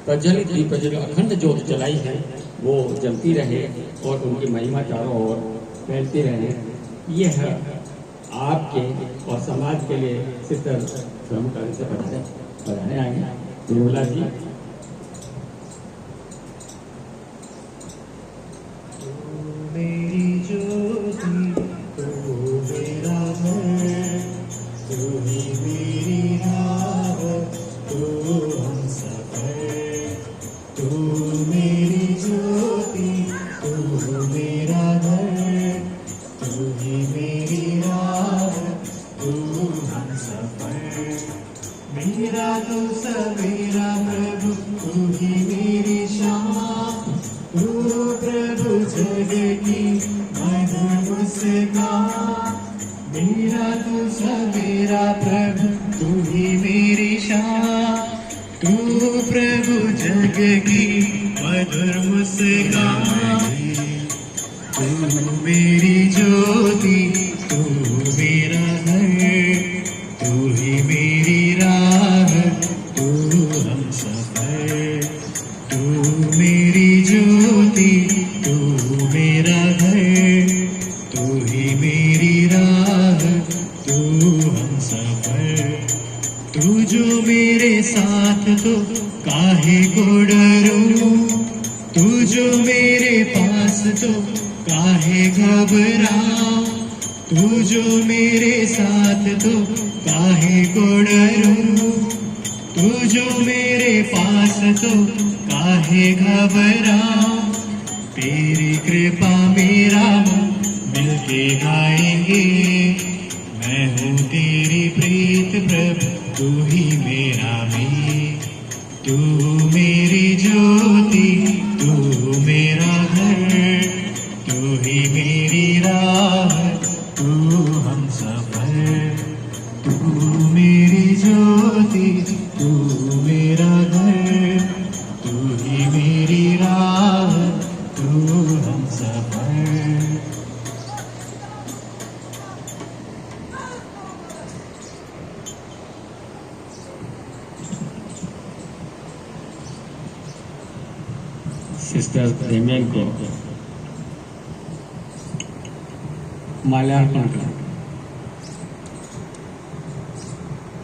प्रज्वलित अखंड ज्योत जलाई है वो जलती रहे और उनकी महिमा चारों ओर फैलती रहे। ये है आपके और समाज के लिए सिस्टर स्वयं कार्य से बताने आए हैं निर्मला जी। मेरी ज्योति तू मेरा घर, तू ही मेरी राह, तू हम सफर। तू मेरी ज्योति तू मेरा घर, तू ही मेरी राह, तू हम सफर। मेरा तू सवेरा प्रभु, तू ही मेरी शाम, तू प्रभु जग की मधुर मुस्कान। मेरा तू सवेरा प्रभु, तू ही मेरी शाम, तू प्रभु जग की मधुर मुस्कान। तू मेरी ज्योति तू मेरा घर, तू ही मेरी राह, तू हम सफर। तू मेरी ज्योति तू मेरा घर, तू ही मेरी राह, तू हम सफर। तू जो मेरे साथ तो काहे को डरूं, तू जो मेरे पास तो काहे घबराऊं। तू जो मेरे साथ तो काहे को डरूं, तू जो मेरे पास तो काहे घबराऊं। तेरी कृपा मेरा मन मिलके गाएंगे, मैं हूँ तेरी प्रीत प्रभु, तू ही मेरा मीत। तू मेरी ज्योति तू मेरा घर, तू ही मेरी राह, तू हम सफर। तू मेरी ज्योति तू मेरा घर, तू ही मेरी राह, तू हम सफर। सिस्टर डेमियन को माल्यार्पण कर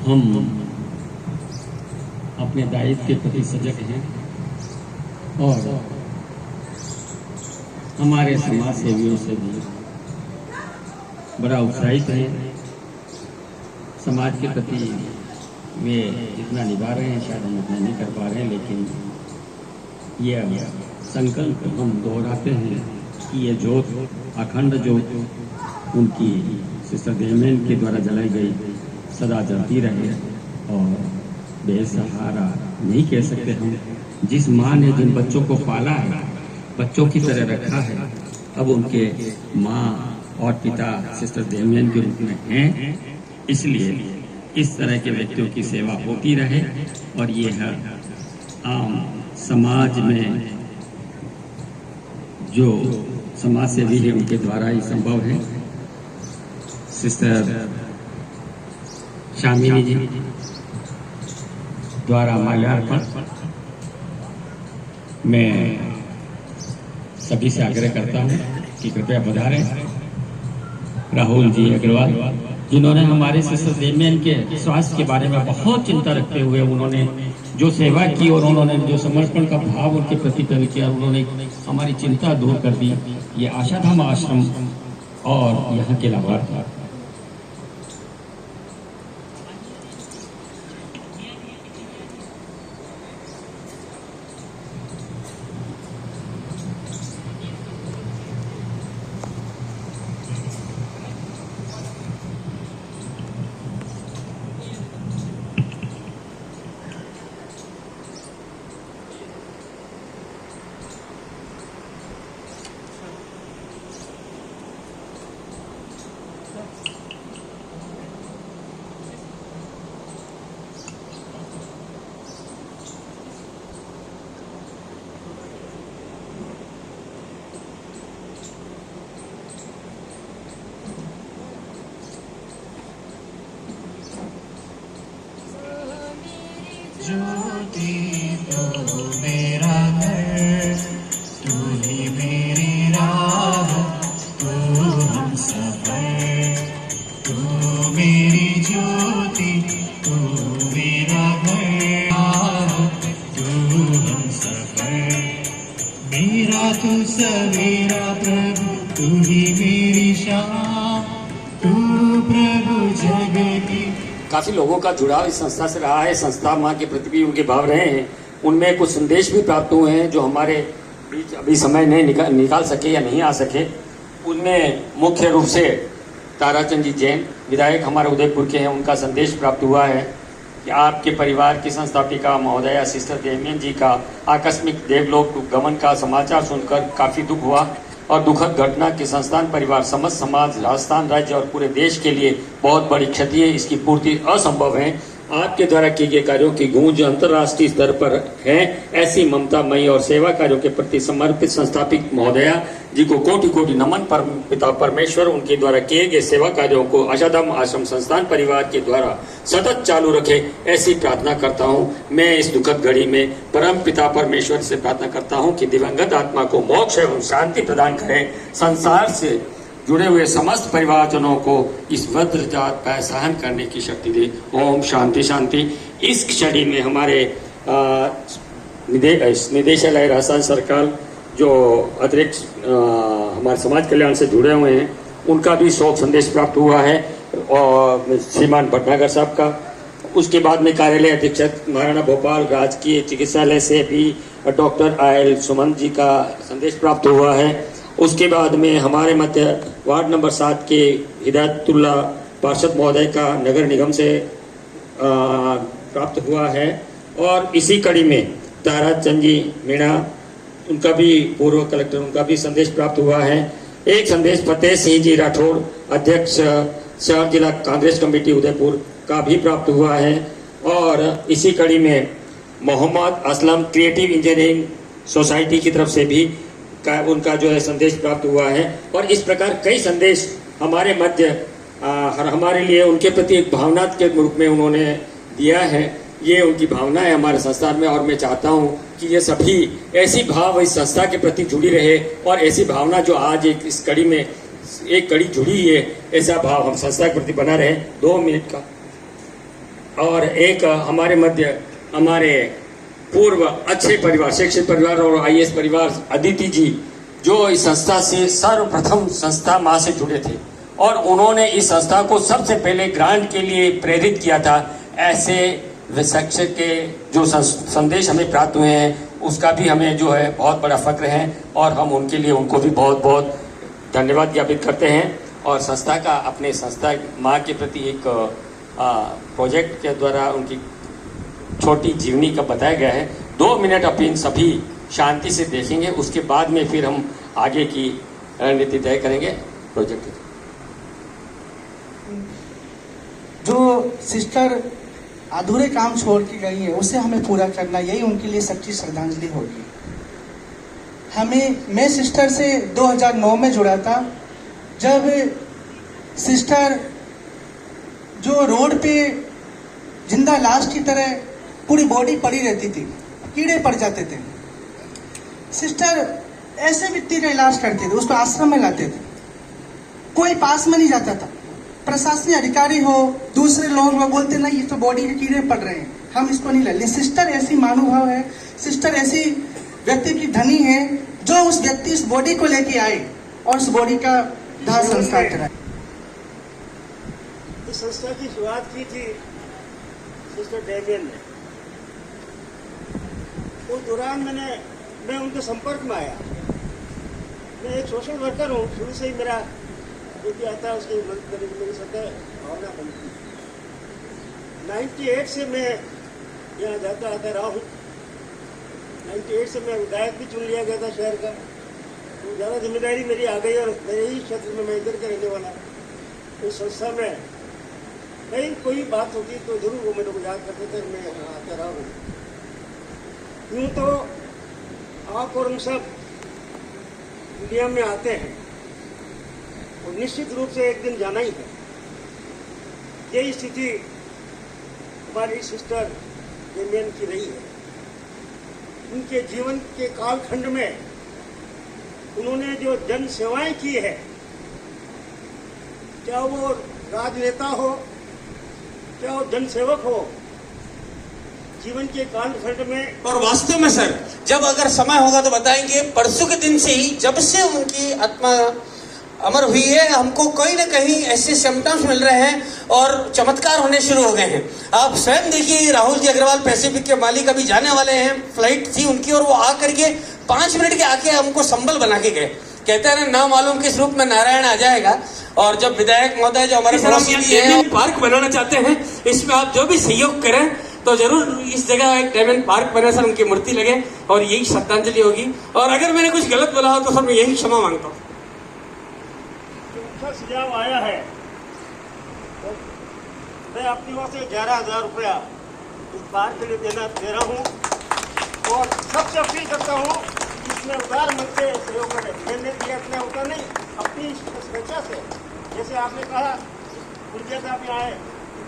हम अपने दायित्व के प्रति सजग हैं और हमारे समाज सेवियों से भी बड़ा उत्साहित हैं। समाज के प्रति वे जितना निभा रहे हैं शायद हम उतना नहीं कर पा रहे हैं, लेकिन ये संकल्प हम दोहराते हैं कि ये ज्योत अखंड ज्योत उनकी सिस्टर डेमियन के द्वारा जलाई गई सदा जलती रहे। और बेसहारा नहीं कह सकते हम, जिस माँ ने जिन बच्चों को पाला है, बच्चों की तरह रखा है, अब उनके माँ और पिता सिस्टर डेमियन के रूप में हैं। इसलिए इस तरह के व्यक्तियों की सेवा होती रहे और ये है आम समाज में जो समाज सेवी है उनके द्वारा ही संभव है। सिस्टर शामिनी जी द्वारा माल्यार्पण मैं सभी से आग्रह करता हूं कि कृपया पधारें। राहुल जी अग्रवाल जिन्होंने हमारे सिस्टर डेमियन के स्वास्थ्य के बारे में बहुत चिंता रखते हुए उन्होंने जो सेवा की और उन्होंने जो समर्पण का भाव उनके प्रति व्यक्त किया, उन्होंने हमारी चिंता दूर कर दी। ये आशाधाम आश्रम और यहाँ के लाभार्थी ज्योति तू मेरा घर, तू ही मेरी राह, तू हम सफर, तू मेरी ज्योति तू मेरा घर, तू हम सफर, मेरा तू सवेरा प्रभु, तू ही मेरी शाम, तू प्रभु जग की। काफ़ी लोगों का जुड़ाव इस संस्था से रहा है, संस्था माँ के प्रति भी उनके भाव रहे हैं। उनमें कुछ संदेश भी प्राप्त हुए हैं जो हमारे बीच अभी समय नहीं निकाल सके या नहीं आ सके। उनमें मुख्य रूप से ताराचंद जी जैन विधायक हमारे उदयपुर के हैं, उनका संदेश प्राप्त हुआ है कि आपके परिवार की संस्थापिका महोदया सिस्टर देवमियन जी का आकस्मिक देवलोक गमन का समाचार सुनकर काफ़ी दुख हुआ और दुखद घटना के संस्थान परिवार, समस्त समाज, राजस्थान राज्य और पूरे देश के लिए बहुत बड़ी क्षति है। इसकी पूर्ति असंभव है। आपके द्वारा किए गए कार्यों की गूंज अंतर्राष्ट्रीय स्तर पर है। ऐसी ममतामयी और सेवा कार्यों के प्रति समर्पित संस्थापित महोदया जी को कोटि कोटि नमन। पिता परमेश्वर उनके द्वारा किए गए सेवा कार्यों को अशादम आश्रम संस्थान परिवार के द्वारा सतत चालू रखे, ऐसी प्रार्थना करता हूँ। मैं इस दुखद घड़ी में परम पिता परमेश्वर से प्रार्थना करता हूँ कि दिवंगत आत्मा को मोक्ष एवं शांति प्रदान करें। संसार से जुड़े हुए समस्त परिवारजनों को इस वज्रजात का सहन करने की शक्ति दे। ओम शांति शांति। इस क्षण में हमारे निदेशालय राजस्थान सरकार जो अतिरिक्त हमारे समाज कल्याण से जुड़े हुए हैं, उनका भी शोक संदेश प्राप्त हुआ है और श्रीमान भटनागर साहब का। उसके बाद में कार्यालय अधीक्षक महाराणा भोपाल राजकीय चिकित्सालय से भी डॉक्टर आयल सुमन जी का संदेश प्राप्त हुआ है। उसके बाद में हमारे मध्य वार्ड नंबर 7 के हिदायतुल्ला पार्षद महोदय का नगर निगम से प्राप्त हुआ है। और इसी कड़ी में ताराचंद जी मीणा, उनका भी पूर्व कलेक्टर, उनका भी संदेश प्राप्त हुआ है। एक संदेश फतेह सिंह जी राठौड़ अध्यक्ष शहर जिला कांग्रेस कमेटी उदयपुर का भी प्राप्त हुआ है। और इसी कड़ी में Mohammad Aslam creative engineering society की तरफ से भी उनका जो है संदेश प्राप्त हुआ है। और इस प्रकार कई संदेश हमारे मध्य हमारे लिए उनके प्रति एक भावना के रूप में उन्होंने दिया है। ये उनकी भावना है हमारे संस्थान में और मैं चाहता हूँ कि ये सभी ऐसी भाव इस संस्था के प्रति जुड़ी रहे और ऐसी भावना जो आज एक इस कड़ी में एक कड़ी जुड़ी है, ऐसा भाव हम संस्था के प्रति बना रहे। 2 मिनट का। और एक हमारे मध्य हमारे पूर्व अच्छे परिवार, शिक्षित परिवार और IAS परिवार अदिति जी, जो इस संस्था से सर्वप्रथम संस्था माँ से जुड़े थे और उन्होंने इस संस्था को सबसे पहले ग्रांट के लिए प्रेरित किया था। ऐसे शिक्षक के जो संदेश हमें प्राप्त हुए हैं, उसका भी हमें जो है बहुत बड़ा फक्र है और हम उनके लिए उनको भी बहुत बहुत धन्यवाद ज्ञापित करते हैं। और संस्था का अपने संस्था माँ के प्रति एक प्रोजेक्ट के द्वारा उनकी छोटी जीवनी का बताया गया है। 2 मिनट अपन सभी शांति से देखेंगे, उसके बाद में फिर हम आगे की रणनीति तय करेंगे। प्रोजेक्ट जो सिस्टर अधूरे काम छोड़ के गई है उसे हमें पूरा करना, यही उनके लिए सच्ची श्रद्धांजलि होगी। मैं सिस्टर से 2009 में जुड़ा था, जब सिस्टर जो रोड पे जिंदा लाश की तरह पूरी बॉडी पड़ी रहती थी, कीड़े पड़ जाते थे। सिस्टर ऐसे व्यक्ति का इलाज करते थे, उसको आश्रम में लाते थे, कोई पास में नहीं जाता था। प्रशासनिक अधिकारी हो, दूसरे लोग वो बोलते नहीं, ये तो बॉडी के कीड़े पड़ रहे हैं, हम इसको नहीं ले। सिस्टर ऐसी महानुभाव है, सिस्टर ऐसी व्यक्ति की धनी है जो उस व्यक्ति इस बॉडी को लेके आए और उस बॉडी का दाह संस्कार कराए। इस संस्था की शुरुआत की थी सिस्टर डेवियन ने। उस दौरान मैं उनके संपर्क में आया। मैं एक सोशल वर्कर हूँ, शुरू से ही मेरा जो भी आता है उसकी मदद करने की मेरी सतह भावना बनती है। 98 से मैं यहाँ जाता आता रहा हूँ। 98 से मैं विधायक भी चुन लिया गया था शहर का, तो ज़्यादा जिम्मेदारी मेरी आ गई और मेरे ही क्षेत्र में मैं इधर का रहने वाला। इस संस्था में कहीं कोई बात होती तो जरूर वो मेरे को याद करते थे, मैं यहाँ आता रहा हूँ। यूँ तो आप और हम सब दुनिया में आते हैं और निश्चित रूप से एक दिन जाना ही है। यही स्थिति हमारी सिस्टर डेमियन की रही है। उनके जीवन के कालखंड में उन्होंने जो जन सेवाएं की है, क्या वो राजनेता हो, क्या वो जनसेवक हो, जीवन के कालखंड में। और वास्तव में सर, जब अगर समय होगा तो बताएंगे, परसों के दिन से ही जब से उनकी आत्मा अमर हुई है, हमको कहीं ना कहीं ऐसे सिम्टम्स मिल रहे हैं और चमत्कार होने शुरू हो गए हैं। आप स्वयं देखिए, राहुल जी अग्रवाल पैसिफिक के मालिक अभी जाने वाले हैं, फ्लाइट थी उनकी, और वो आकर के 5 मिनट के आके हमको संबल बना के गए। कहते हैं ना मालूम किस रूप में नारायण आ जाएगा। और जब विधायक महोदय जो हमारे पार्क बनाना चाहते हैं, इसमें आप जो भी सहयोग करें तो जरूर इस जगह एक डेमियन पार्क बने सर, उनकी मूर्ति लगे और यही श्रद्धांजलि होगी। और अगर मैंने कुछ गलत बोला हो तो सर मैं यही क्षमा मांगता हूँ। अच्छा सुझाव आया है तो मैं अपनी ओर से 11,000 रुपया इस पार्क के लिए दे रहा हूँ और सबसे अपील करता हूँ इसमें उदार मन से सहयोग करें। मैंने दिया इतना होता नहीं, अपनी स्वेच्छा से। जैसे आपने कहा गुरजिया साहब यहाँ आए,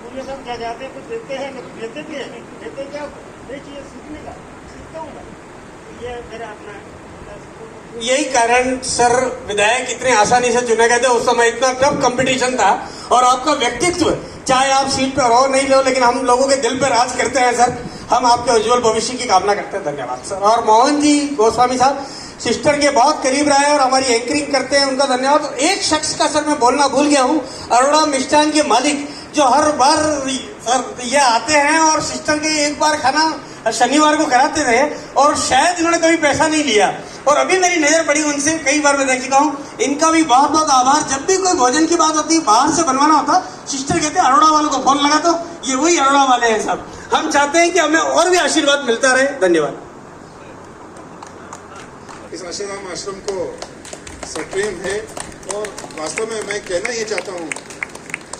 गुरजिया साहब क्या जाते हैं, कुछ देते हैं, नहीं कुछ देते भी है, देते क्या नहीं चाहिए सीखने का, सीखता हूँ मैं। तो ये मेरा अपना यही कारण सर विधायक इतने आसानी से चुने गए थे। उस समय इतना टफ कंपटीशन था और आपका व्यक्तित्व, चाहे आप सीट पर हो नहीं लो, लेकिन हम लोगों के दिल पर राज करते हैं सर। हम आपके उज्जवल भविष्य की कामना करते हैं। धन्यवाद सर। और मोहन जी गोस्वामी साहब सिस्टर के बहुत करीब रहे और हमारी एंकरिंग करते हैं, उनका धन्यवाद। एक शख्स का सर मैं बोलना भूल गया हूँ, अरोड़ा मिष्ठान के मालिक, जो हर बार सर ये आते हैं और सिस्टर के एक बार खाना शनिवार को कराते रहे और शायद इन्होंने कभी पैसा नहीं लिया। और अभी मेरी नजर पड़ी उनसे, कई बार मैं देख चुका हूँ। इनका भी बहुत बहुत आभार। जब भी कोई भोजन की बात होती है, बाहर से बनवाना होता, सिस्टर कहते हैं अरोड़ा वालों को फोन लगा तो ये वही अरोड़ा वाले हैं साहब। हम चाहते हैं कि हमें और भी आशीर्वाद मिलता रहे। धन्यवाद। इस आशाराम आश्रम को सप्रेम है और वास्तव में मैं कहना ये चाहता हूँ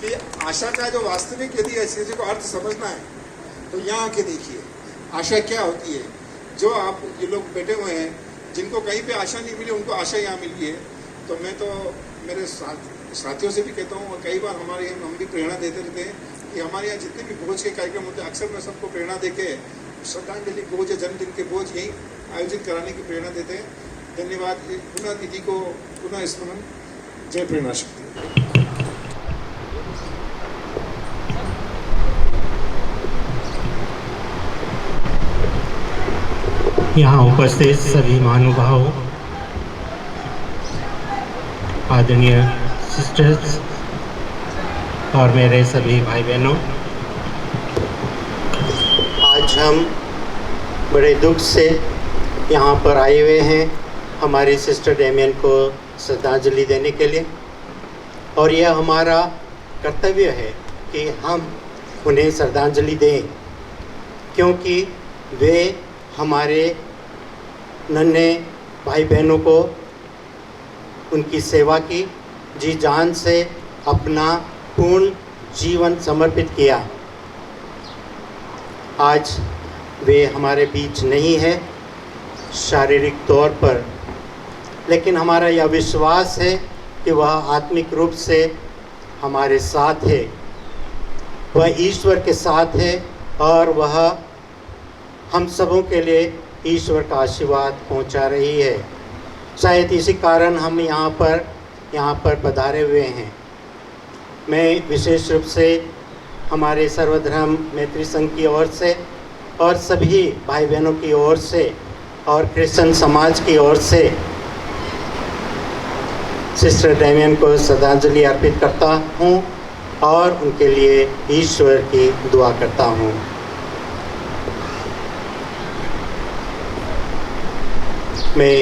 कि आशा का जो वास्तविक यदि ऐसे को अर्थ समझना है तो यहाँ आके देखिए आशा क्या होती है। जो आप ये लोग बैठे हुए हैं जिनको कहीं पे आशा नहीं मिली, उनको आशा यहाँ मिली है। तो मैं तो मेरे साथियों से भी कहता हूँ और कई बार हमारे हम भी प्रेरणा देते रहते हैं कि हमारे यहाँ जितने भी भोज के कार्यक्रम होते हैं, अक्सर मैं सबको प्रेरणा देके श्रद्धांजलि भोज या जन्मदिन के भोज यही आयोजित कराने की प्रेरणा देते हैं। धन्यवाद। पुनः दीदी को पुनः स्मरण। जय प्रेरणा शक्ति। यहाँ उपस्थित सभी महानुभाव, आदरणीय सिस्टर्स और मेरे सभी भाई बहनों, आज हम बड़े दुख से यहाँ पर आए हुए हैं हमारी सिस्टर डेमियन को श्रद्धांजलि देने के लिए। और यह हमारा कर्तव्य है कि हम उन्हें श्रद्धांजलि दें, क्योंकि वे हमारे नन्हे भाई बहनों को उनकी सेवा की, जी जान से अपना पूर्ण जीवन समर्पित किया। आज वे हमारे बीच नहीं है शारीरिक तौर पर, लेकिन हमारा यह विश्वास है कि वह आत्मिक रूप से हमारे साथ है, वह ईश्वर के साथ है और वह हम सबों के लिए ईश्वर का आशीर्वाद पहुंचा रही है। शायद इसी कारण हम यहाँ पर पधारे हुए हैं। मैं विशेष रूप से हमारे सर्वधर्म मैत्री संघ की ओर से और सभी भाई बहनों की ओर से और क्रिश्चियन समाज की ओर से सिस्टर डेमियन को श्रद्धांजलि अर्पित करता हूँ और उनके लिए ईश्वर की दुआ करता हूँ। मैं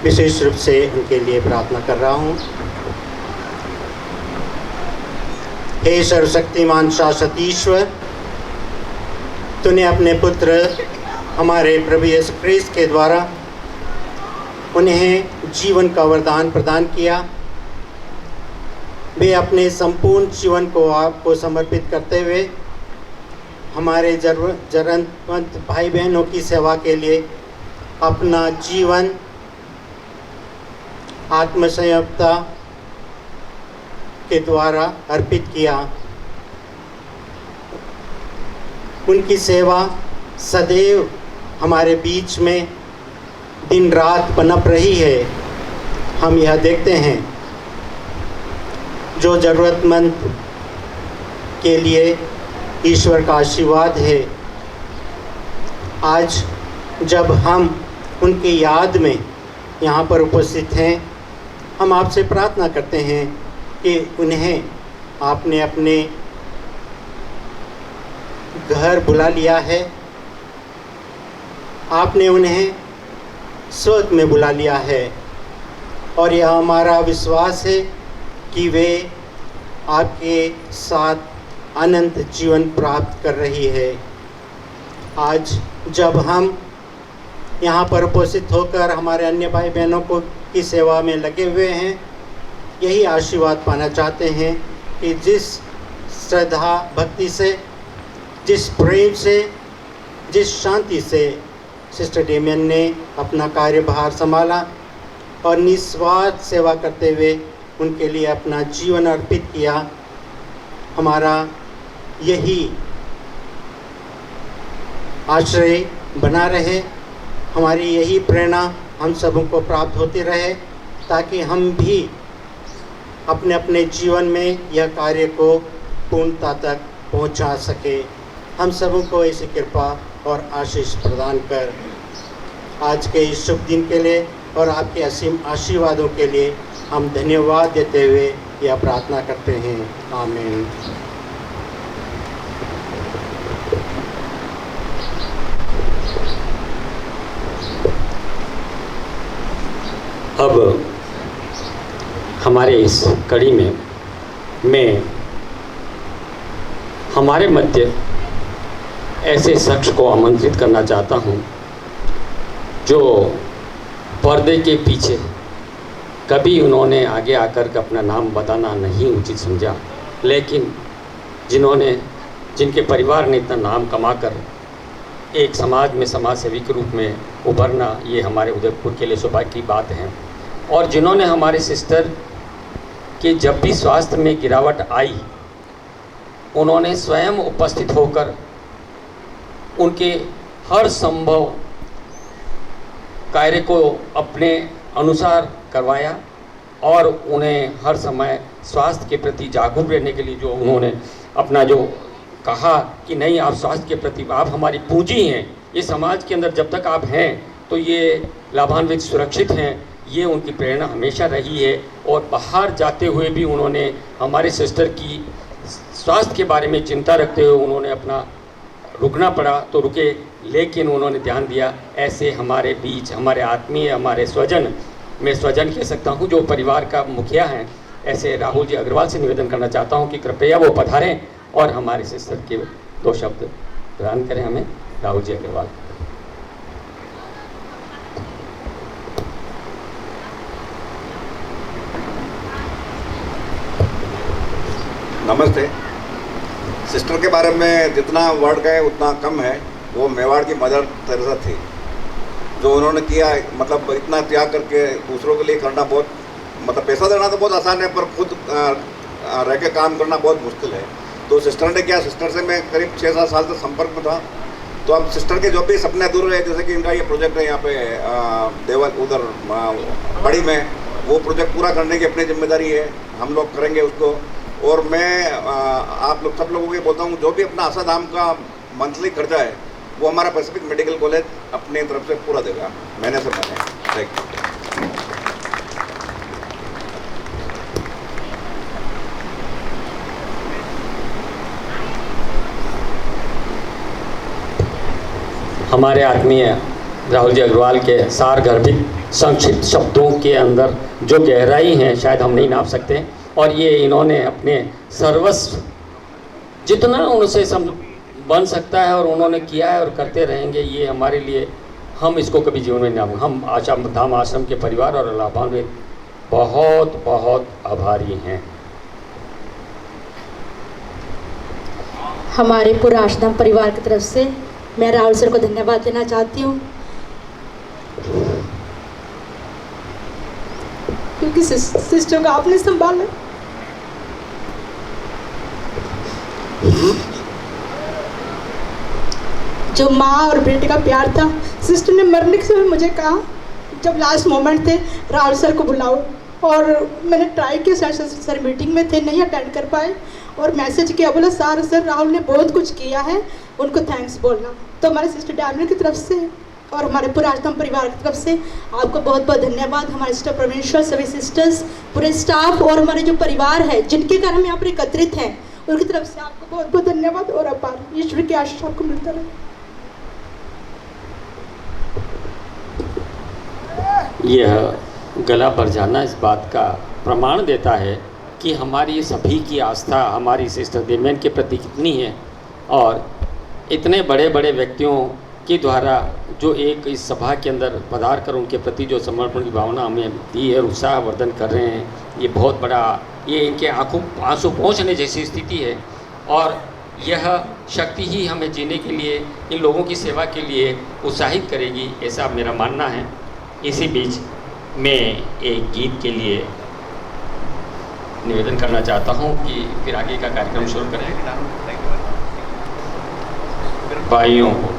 विशेष रूप से उनके लिए प्रार्थना कर रहा हूँ। हे सर्वशक्तिमान शाश्वत ईश्वर, तूने अपने पुत्र हमारे प्रभु यीशु ख्रीस्त के द्वारा उन्हें जीवन का वरदान प्रदान किया। वे अपने संपूर्ण जीवन को आपको समर्पित करते हुए हमारे जरूरतमंद भाई बहनों की सेवा के लिए अपना जीवन आत्मसंयमता के द्वारा अर्पित किया। उनकी सेवा सदैव हमारे बीच में दिन रात पनप रही है। हम यह देखते हैं जो ज़रूरतमंद के लिए ईश्वर का आशीर्वाद है। आज जब हम उनकी याद में यहाँ पर उपस्थित हैं, हम आपसे प्रार्थना करते हैं कि उन्हें आपने अपने घर बुला लिया है, आपने उन्हें स्वर्ग में बुला लिया है, और यह हमारा विश्वास है कि वे आपके साथ अनंत जीवन प्राप्त कर रही है। आज जब हम यहाँ पर उपस्थित होकर हमारे अन्य भाई बहनों को की सेवा में लगे हुए हैं, यही आशीर्वाद पाना चाहते हैं कि जिस श्रद्धा भक्ति से, जिस प्रेम से, जिस शांति से सिस्टर डेमियन ने अपना कार्यभार संभाला और निस्वार्थ सेवा करते हुए उनके लिए अपना जीवन अर्पित किया, हमारा यही आश्रय बना रहे, हमारी यही प्रेरणा हम सबों को प्राप्त होती रहे, ताकि हम भी अपने अपने जीवन में यह कार्य को पूर्णता तक पहुंचा सके। हम सबों को ऐसी कृपा और आशीष प्रदान कर आज के इस शुभ दिन के लिए और आपके असीम आशीर्वादों के लिए हम धन्यवाद देते हुए यह प्रार्थना करते हैं। आमीन। अब हमारे इस कड़ी में मैं हमारे मध्य ऐसे शख्स को आमंत्रित करना चाहता हूं जो पर्दे के पीछे कभी उन्होंने आगे आकर के अपना नाम बताना नहीं उचित समझा, लेकिन जिनके परिवार ने इतना नाम कमाकर एक समाज में समाज सेवी के रूप में उभरना, ये हमारे उदयपुर के लिए सौभाग्य की बात है। और जिन्होंने हमारे सिस्टर के जब भी स्वास्थ्य में गिरावट आई, उन्होंने स्वयं उपस्थित होकर उनके हर संभव कार्य को अपने अनुसार करवाया और उन्हें हर समय स्वास्थ्य के प्रति जागरूक रहने के लिए जो उन्होंने अपना जो कहा कि नहीं, आप स्वास्थ्य के प्रति, आप हमारी पूंजी हैं, ये समाज के अंदर जब तक आप हैं तो ये लाभान्वित सुरक्षित हैं, ये उनकी प्रेरणा हमेशा रही है। और बाहर जाते हुए भी उन्होंने हमारे सिस्टर की स्वास्थ्य के बारे में चिंता रखते हुए उन्होंने अपना रुकना पड़ा तो रुके, लेकिन उन्होंने ध्यान दिया। ऐसे हमारे बीच हमारे आत्मीय, हमारे स्वजन, मैं स्वजन कह सकता हूँ, जो परिवार का मुखिया हैं, ऐसे राहुल जी अग्रवाल से निवेदन करना चाहता हूँ कि कृपया वो पधारें और हमारे सिस्टर के 2 शब्द प्रदान करें हमें। राहुल जी अग्रवाल। नमस्ते। सिस्टर के बारे में जितना वर्ड गए उतना कम है। वो मेवाड़ की मदर तेरेसा थी, जो उन्होंने किया, मतलब इतना त्याग करके दूसरों के लिए करना बहुत, मतलब पैसा देना तो बहुत आसान है पर खुद रह के काम करना बहुत मुश्किल है। तो सिस्टर ने किया, सिस्टर से मैं करीब 6-7 साल तक संपर्क में था। तो अब सिस्टर के जो भी सपने दूर रहे, जैसे कि इनका ये प्रोजेक्ट है यहाँ पे देवल उधर बड़ी में, वो प्रोजेक्ट पूरा करने की अपनी जिम्मेदारी है, हम लोग करेंगे उसको। और मैं आप लोग सब लोगों को बोलता हूँ, जो भी अपना आशा धाम का मंथली खर्चा है वो हमारा पैसिफिक मेडिकल कॉलेज अपनी तरफ से पूरा देगा, महीने से महीने। Thank you. हमारे आत्मीय राहुल जी अग्रवाल के सारगर्भित संक्षिप्त शब्दों के अंदर जो गहराई है शायद हम नहीं नाप सकते, और ये इन्होंने अपने सर्वस्व जितना उनसे बन सकता है और उन्होंने किया है और करते रहेंगे, ये हमारे लिए, हम इसको कभी जीवन में नहीं, हम आशा धाम आश्रम के परिवार और लाभान्वित बहुत बहुत आभारी हैं। हमारे पूरे आश्रम परिवार की तरफ से मैं राहुल सर को धन्यवाद देना चाहती हूँ, क्योंकि सिस्टर को आपने संभाला। जो माँ और बेटे का प्यार था। सिस्टर ने मरने के समय मुझे कहा, जब लास्ट मोमेंट थे, राहुल सर को बुलाओ, और मैंने ट्राई किया, सर मीटिंग में थे, नहीं अटेंड कर पाए, और मैसेज किया, बोला सर राहुल ने बहुत कुछ किया है, उनको थैंक्स बोलना। तो हमारे सिस्टर डैमन की तरफ से और हमारे पूरे आश्रम परिवार की तरफ से आपको बहुत बहुत धन्यवाद। हमारे सिस्टर परमेश्वर, सभी सिस्टर्स, पूरे स्टाफ और हमारे जो परिवार है जिनके कारण हम यहाँ पर एकत्रित हैं, उनकी तरफ से आपको बहुत बहुत धन्यवाद और अपार। ईश्वर की आशीष आपको मिलता रहे। यह गला भर जाना इस बात का प्रमाण देता है कि हमारी सभी की आस्था हमारी सिस्टर डेमियन के प्रति कितनी है, और इतने बड़े बड़े व्यक्तियों के द्वारा जो एक इस सभा के अंदर पधार कर उनके प्रति जो समर्पण की भावना हमें दी है, उत्साहवर्धन कर रहे हैं, ये बहुत बड़ा, ये इनके आंसू पहुँचने जैसी स्थिति है। और यह शक्ति ही हमें जीने के लिए, इन लोगों की सेवा के लिए उत्साहित करेगी, ऐसा मेरा मानना है। इसी बीच मैं एक गीत के लिए निवेदन करना चाहता हूं कि फिर आगे का कार्यक्रम शुरू करें। भाइयों को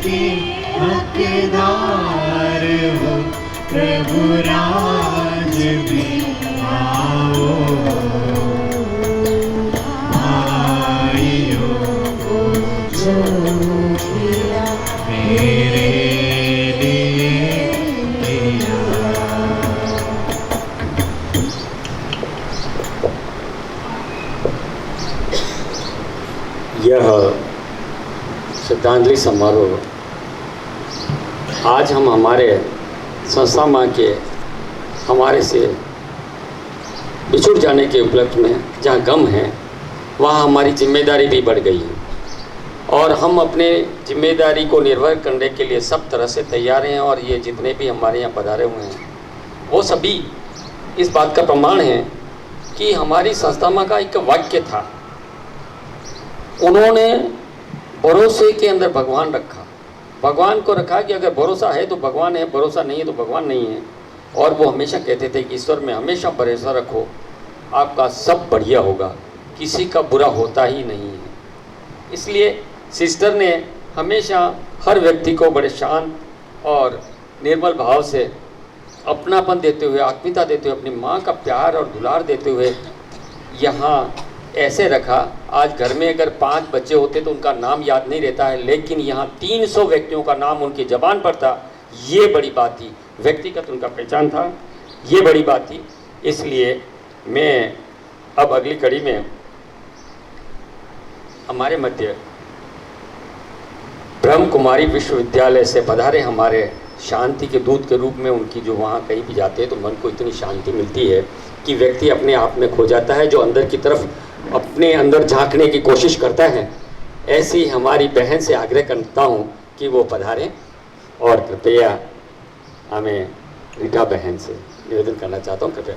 के हकदार हो, प्रभु राज यह श्रद्धांजलि समारोह आज हम हमारे संस्था माँ के हमारे से बिछुड़ जाने के उपलक्ष्य में जहाँ गम है वहाँ हमारी जिम्मेदारी भी बढ़ गई है और हम अपने जिम्मेदारी को निर्वह करने के लिए सब तरह से तैयार हैं। और ये जितने भी हमारे यहाँ पधारे हुए हैं वो सभी इस बात का प्रमाण है कि हमारी संस्था माँ का एक वाक्य था, उन्होंने भरोसे के अंदर भगवान रखा, भगवान को रखा कि अगर भरोसा है तो भगवान है, भरोसा नहीं है तो भगवान नहीं है। और वो हमेशा कहते थे कि ईश्वर में हमेशा भरोसा रखो, आपका सब बढ़िया होगा, किसी का बुरा होता ही नहीं है। इसलिए सिस्टर ने हमेशा हर व्यक्ति को बड़े शांत और निर्मल भाव से अपनापन देते हुए, आत्मीयता देते हुए, अपनी माँ का प्यार और दुलार देते हुए यहाँ ऐसे रखा। आज घर में अगर 5 बच्चे होते तो उनका नाम याद नहीं रहता है, लेकिन यहाँ 300 व्यक्तियों का नाम उनकी ज़बान पर था। ये बड़ी बात थी, व्यक्तिगत उनका पहचान था, ये बड़ी बात थी। इसलिए मैं अब अगली कड़ी में हमारे मध्य ब्रह्म कुमारी विश्वविद्यालय से पधारे हमारे शांति के दूत के रूप में, उनकी जो वहाँ कहीं भी जाते हैं तो मन को इतनी शांति मिलती है कि व्यक्ति अपने आप में खो जाता है, जो अंदर की तरफ अपने अंदर झांकने की कोशिश करता है। ऐसी हमारी बहन से आग्रह करता हूँ कि वो पधारें और कृपया हमें रीटा बहन से निवेदन करना चाहता हूँ, कृपया।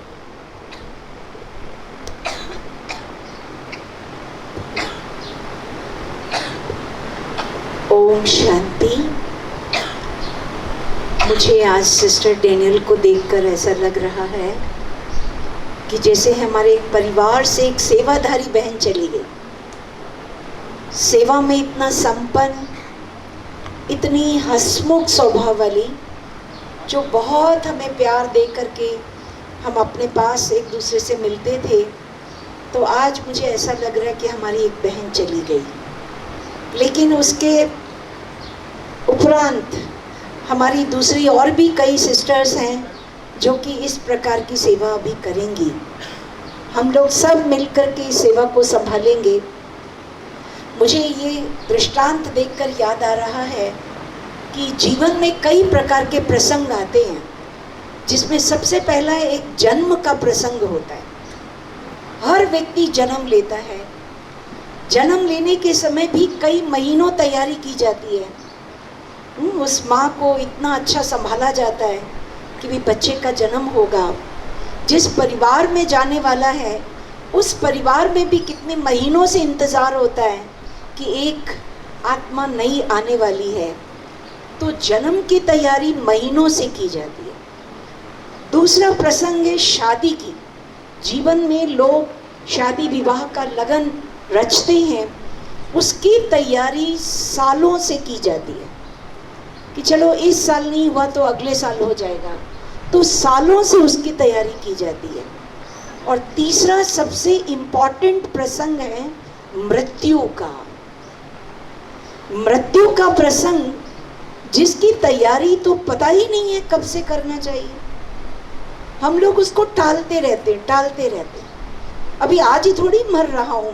ओम शांति। मुझे आज सिस्टर डेनियल को देखकर ऐसा लग रहा है कि जैसे हमारे एक परिवार से एक सेवाधारी बहन चली गई, सेवा में इतना संपन्न, इतनी हंसमुख स्वभाव वाली, जो बहुत हमें प्यार दे करके हम अपने पास एक दूसरे से मिलते थे। तो आज मुझे ऐसा लग रहा है कि हमारी एक बहन चली गई, लेकिन उसके उपरांत हमारी दूसरी और भी कई सिस्टर्स हैं जो कि इस प्रकार की सेवा अभी करेंगी। हम लोग सब मिलकर के इस सेवा को संभालेंगे। मुझे ये दृष्टांत देखकर याद आ रहा है कि जीवन में कई प्रकार के प्रसंग आते हैं, जिसमें सबसे पहला एक जन्म का प्रसंग होता है। हर व्यक्ति जन्म लेता है, जन्म लेने के समय भी कई महीनों तैयारी की जाती है। उस माँ को इतना अच्छा संभाला जाता है कि भी बच्चे का जन्म होगा। जिस परिवार में जाने वाला है उस परिवार में भी कितने महीनों से इंतज़ार होता है कि एक आत्मा नई आने वाली है। तो जन्म की तैयारी महीनों से की जाती है। दूसरा प्रसंग है शादी की। जीवन में लोग शादी विवाह का लगन रचते हैं, उसकी तैयारी सालों से की जाती है कि चलो इस साल नहीं हुआ तो अगले साल हो जाएगा, तो सालों से उसकी तैयारी की जाती है। और तीसरा सबसे इम्पॉर्टेंट प्रसंग है मृत्यु का। मृत्यु का प्रसंग जिसकी तैयारी तो पता ही नहीं है कब से करना चाहिए, हम लोग उसको टालते रहते। अभी आज ही थोड़ी मर रहा हूँ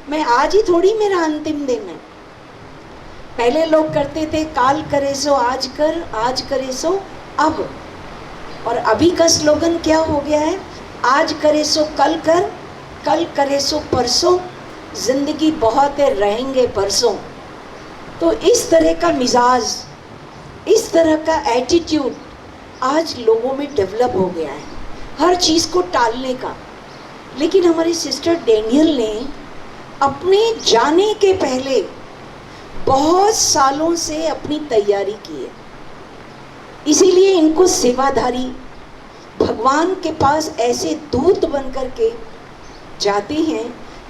मैं आज ही थोड़ी मेरा अंतिम दिन है। पहले लोग करते थे काल करे सो आज कर, आज करे सो अब। और अभी का स्लोगन क्या हो गया है, आज करे सो कल कर, कल करे सो परसों, जिंदगी बहुत है रहेंगे परसों। तो इस तरह का मिजाज, इस तरह का एटीट्यूड आज लोगों में डेवलप हो गया है, हर चीज़ को टालने का। लेकिन हमारी सिस्टर डेनियल ने अपने जाने के पहले बहुत सालों से अपनी तैयारी की है। इसीलिए इनको सेवाधारी भगवान के पास ऐसे दूत बन कर के जाते हैं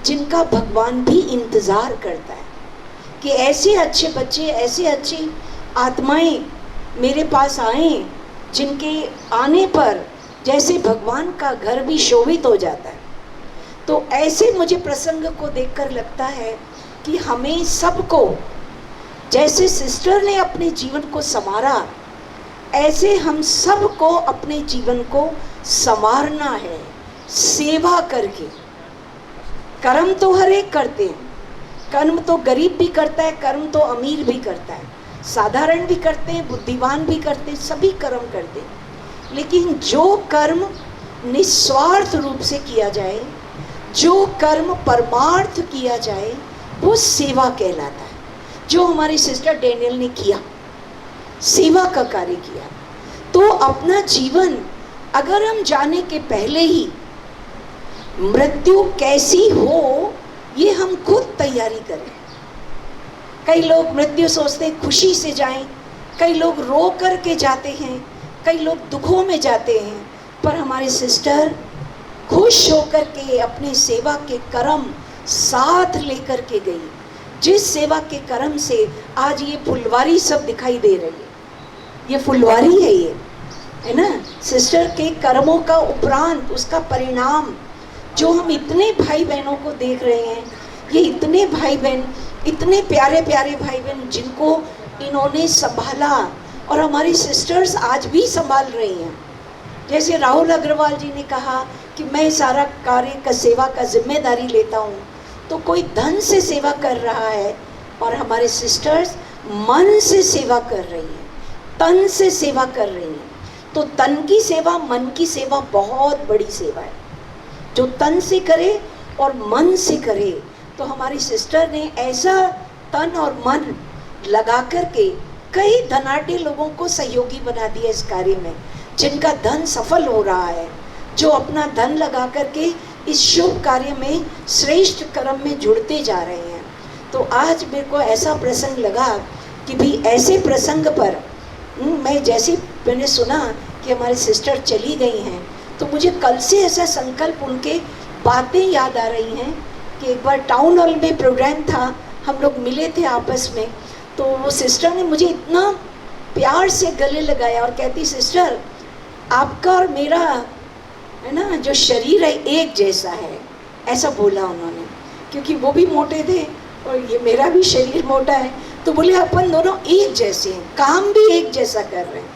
जिनका भगवान भी इंतज़ार करता है कि ऐसे अच्छे बच्चे, ऐसे अच्छी आत्माएं मेरे पास आएं, जिनके आने पर जैसे भगवान का घर भी शोभित हो जाता है। तो ऐसे मुझे प्रसंग को देखकर लगता है कि हमें सबको, जैसे सिस्टर ने अपने जीवन को संवारा, ऐसे हम सबको अपने जीवन को संवारना है सेवा करके। कर्म तो हर एक करते हैं, कर्म तो गरीब भी करता है, कर्म तो अमीर भी करता है, साधारण भी करते हैं, बुद्धिमान भी करते हैं, सभी कर्म करते हैं। लेकिन जो कर्म निस्वार्थ रूप से किया जाए, जो कर्म परमार्थ किया जाए, वो सेवा कहलाता है। जो हमारी सिस्टर डेनियल ने किया, सेवा का कार्य किया, तो अपना जीवन अगर हम जाने के पहले ही मृत्यु कैसी हो ये हम खुद तैयारी करें। कई लोग मृत्यु सोचते हैं खुशी से जाएं, कई लोग रो कर के जाते हैं, कई लोग दुखों में जाते हैं, पर हमारी सिस्टर खुश होकर के अपनी सेवा के कर्म साथ लेकर के गई, जिस सेवा के कर्म से आज ये फुलवारी सब दिखाई दे रही है। ये फुलवारी है, ये है ना, सिस्टर के कर्मों का उपरांत उसका परिणाम जो हम इतने भाई बहनों को देख रहे हैं। ये इतने भाई बहन, इतने प्यारे प्यारे भाई बहन जिनको इन्होंने संभाला और हमारी सिस्टर्स आज भी संभाल रही हैं। जैसे राहुल अग्रवाल जी ने कहा कि मैं सारा कार्य का सेवा का जिम्मेदारी लेता हूँ, तो कोई धन से सेवा कर रहा है और हमारे सिस्टर्स मन से सेवा कर रही हैं, तन से सेवा कर रही हैं। तो तन की सेवा, मन की सेवा बहुत बड़ी सेवा है। जो तन से करे और मन से करे, तो हमारी सिस्टर ने ऐसा तन और मन लगा कर के कई धनाढ़ लोगों को सहयोगी बना दिया इस कार्य में, जिनका धन सफल हो रहा है, जो अपना धन लगा करके इस शुभ कार्य में श्रेष्ठ कर्म में जुड़ते जा रहे हैं। तो आज मेरे को ऐसा प्रसंग लगा कि भी ऐसे प्रसंग पर मैं जैसे मैंने सुना कि हमारी सिस्टर चली गई हैं, तो मुझे कल से ऐसा संकल्प, उनके बातें याद आ रही हैं कि एक बार टाउन हॉल में प्रोग्राम था, हम लोग मिले थे आपस में, तो वो सिस्टर ने मुझे इतना प्यार से गले लगाया और कहती, सिस्टर आपका और मेरा है ना जो शरीर है एक जैसा है, ऐसा बोला उन्होंने, क्योंकि वो भी मोटे थे और ये मेरा भी शरीर मोटा है। तो बोले अपन दोनों एक जैसे हैं, काम भी एक जैसा कर रहे हैं,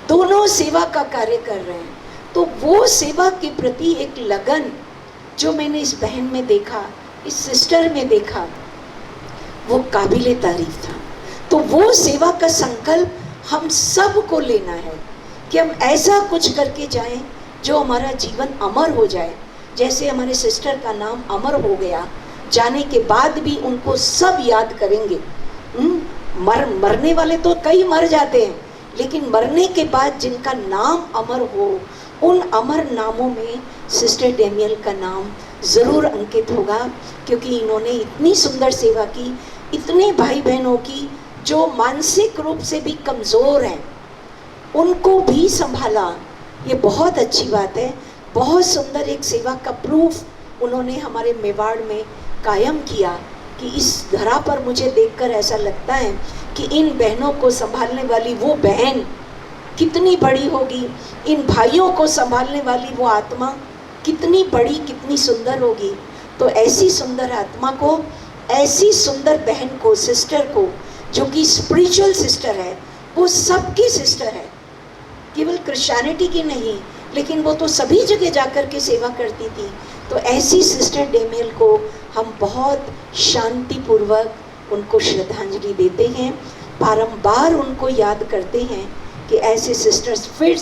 दोनों सेवा का कार्य कर रहे हैं। तो वो सेवा के प्रति एक लगन जो मैंने इस बहन में देखा, इस सिस्टर में देखा, वो काबिले तारीफ था। तो वो सेवा का संकल्प हम सब को लेना है कि हम ऐसा कुछ करके जाएं जो हमारा जीवन अमर हो जाए। जैसे हमारे सिस्टर का नाम अमर हो गया, जाने के बाद भी उनको सब याद करेंगे। मरने वाले तो कई मर जाते हैं, लेकिन मरने के बाद जिनका नाम अमर हो, उन अमर नामों में सिस्टर डेनियल का नाम ज़रूर अंकित होगा, क्योंकि इन्होंने इतनी सुंदर सेवा की, इतने भाई बहनों की जो मानसिक रूप से भी कमज़ोर हैं, उनको भी संभाला। ये बहुत अच्छी बात है। बहुत सुंदर एक सेवा का प्रूफ उन्होंने हमारे मेवाड़ में कायम किया कि इस धरा पर मुझे देखकर ऐसा लगता है कि इन बहनों को संभालने वाली वो बहन कितनी बड़ी होगी, इन भाइयों को संभालने वाली वो आत्मा कितनी बड़ी, कितनी सुंदर होगी। तो ऐसी सुंदर आत्मा को, ऐसी सुंदर बहन को, सिस्टर को, जो कि स्पिरिचुअल सिस्टर है, वो सबकी सिस्टर है, केवल क्रिश्चियनिटी की नहीं, लेकिन वो तो सभी जगह जाकर के सेवा करती थी। तो ऐसी सिस्टर डेनियल को हम बहुत शांतिपूर्वक उनको श्रद्धांजलि देते हैं, बारंबार उनको याद करते हैं कि ऐसे सिस्टर्स फिर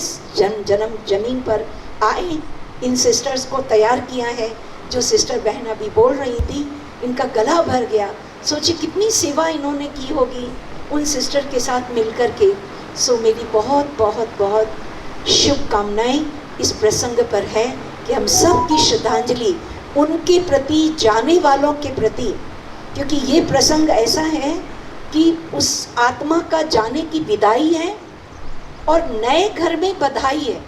जन्म जमीन पर आए। इन सिस्टर्स को तैयार किया है। जो सिस्टर बहन अभी बोल रही थी, इनका गला भर गया, सोचिए कितनी सेवा इन्होंने की होगी उन सिस्टर के साथ मिलकर के। सो मेरी बहुत बहुत बहुत शुभकामनाएं इस प्रसंग पर है कि हम सब की श्रद्धांजलि उनके प्रति, जाने वालों के प्रति, क्योंकि ये प्रसंग ऐसा है कि उस आत्मा का जाने की विदाई है और नए घर में बधाई है।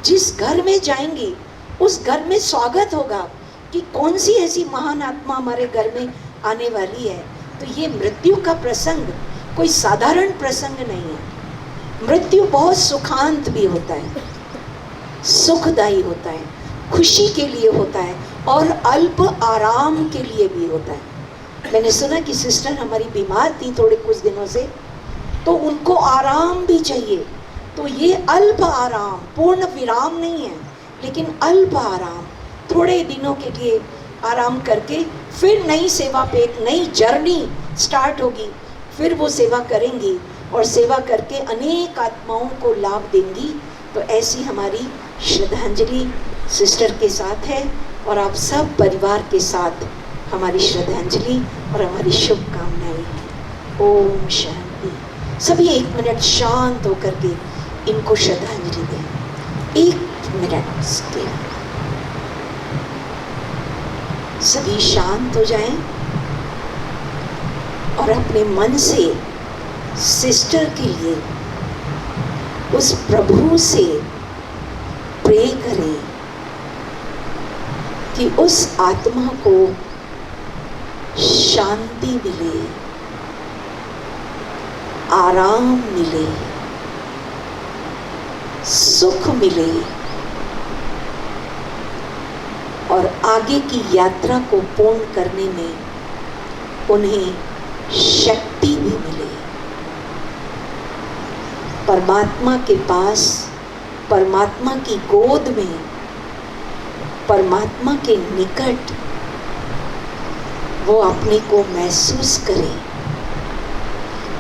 जिस घर में जाएंगे उस घर में स्वागत होगा कि कौन सी ऐसी महान आत्मा हमारे घर में आने वाली है। तो ये मृत्यु का प्रसंग कोई साधारण प्रसंग नहीं है। मृत्यु बहुत सुखांत भी होता है, सुखदायी होता है, खुशी के लिए होता है और अल्प आराम के लिए भी होता है। मैंने सुना कि सिस्टर हमारी बीमार थी थोड़े कुछ दिनों से, तो उनको आराम भी चाहिए। तो ये अल्प आराम, पूर्ण विराम नहीं है, लेकिन अल्प आराम, थोड़े दिनों के लिए आराम करके फिर नई सेवा पे एक नई जर्नी स्टार्ट होगी, फिर वो सेवा करेंगी और सेवा करके अनेक आत्माओं को लाभ देंगी। तो ऐसी हमारी श्रद्धांजलि सिस्टर के साथ है और आप सब परिवार के साथ हमारी श्रद्धांजलि और हमारी शुभकामनाएं हैं। ओम शांति। सभी 1 मिनट शांत होकर के इनको श्रद्धांजलि दें। 1 मिनट के सभी शांत हो जाएं और अपने मन से सिस्टर के लिए उस प्रभु से प्रे करें कि उस आत्मा को शांति मिले, आराम मिले, सुख मिले और आगे की यात्रा को पूर्ण करने में उन्हें शक्ति भी मिले। परमात्मा के पास, परमात्मा की गोद में, परमात्मा के निकट वो अपने को महसूस करे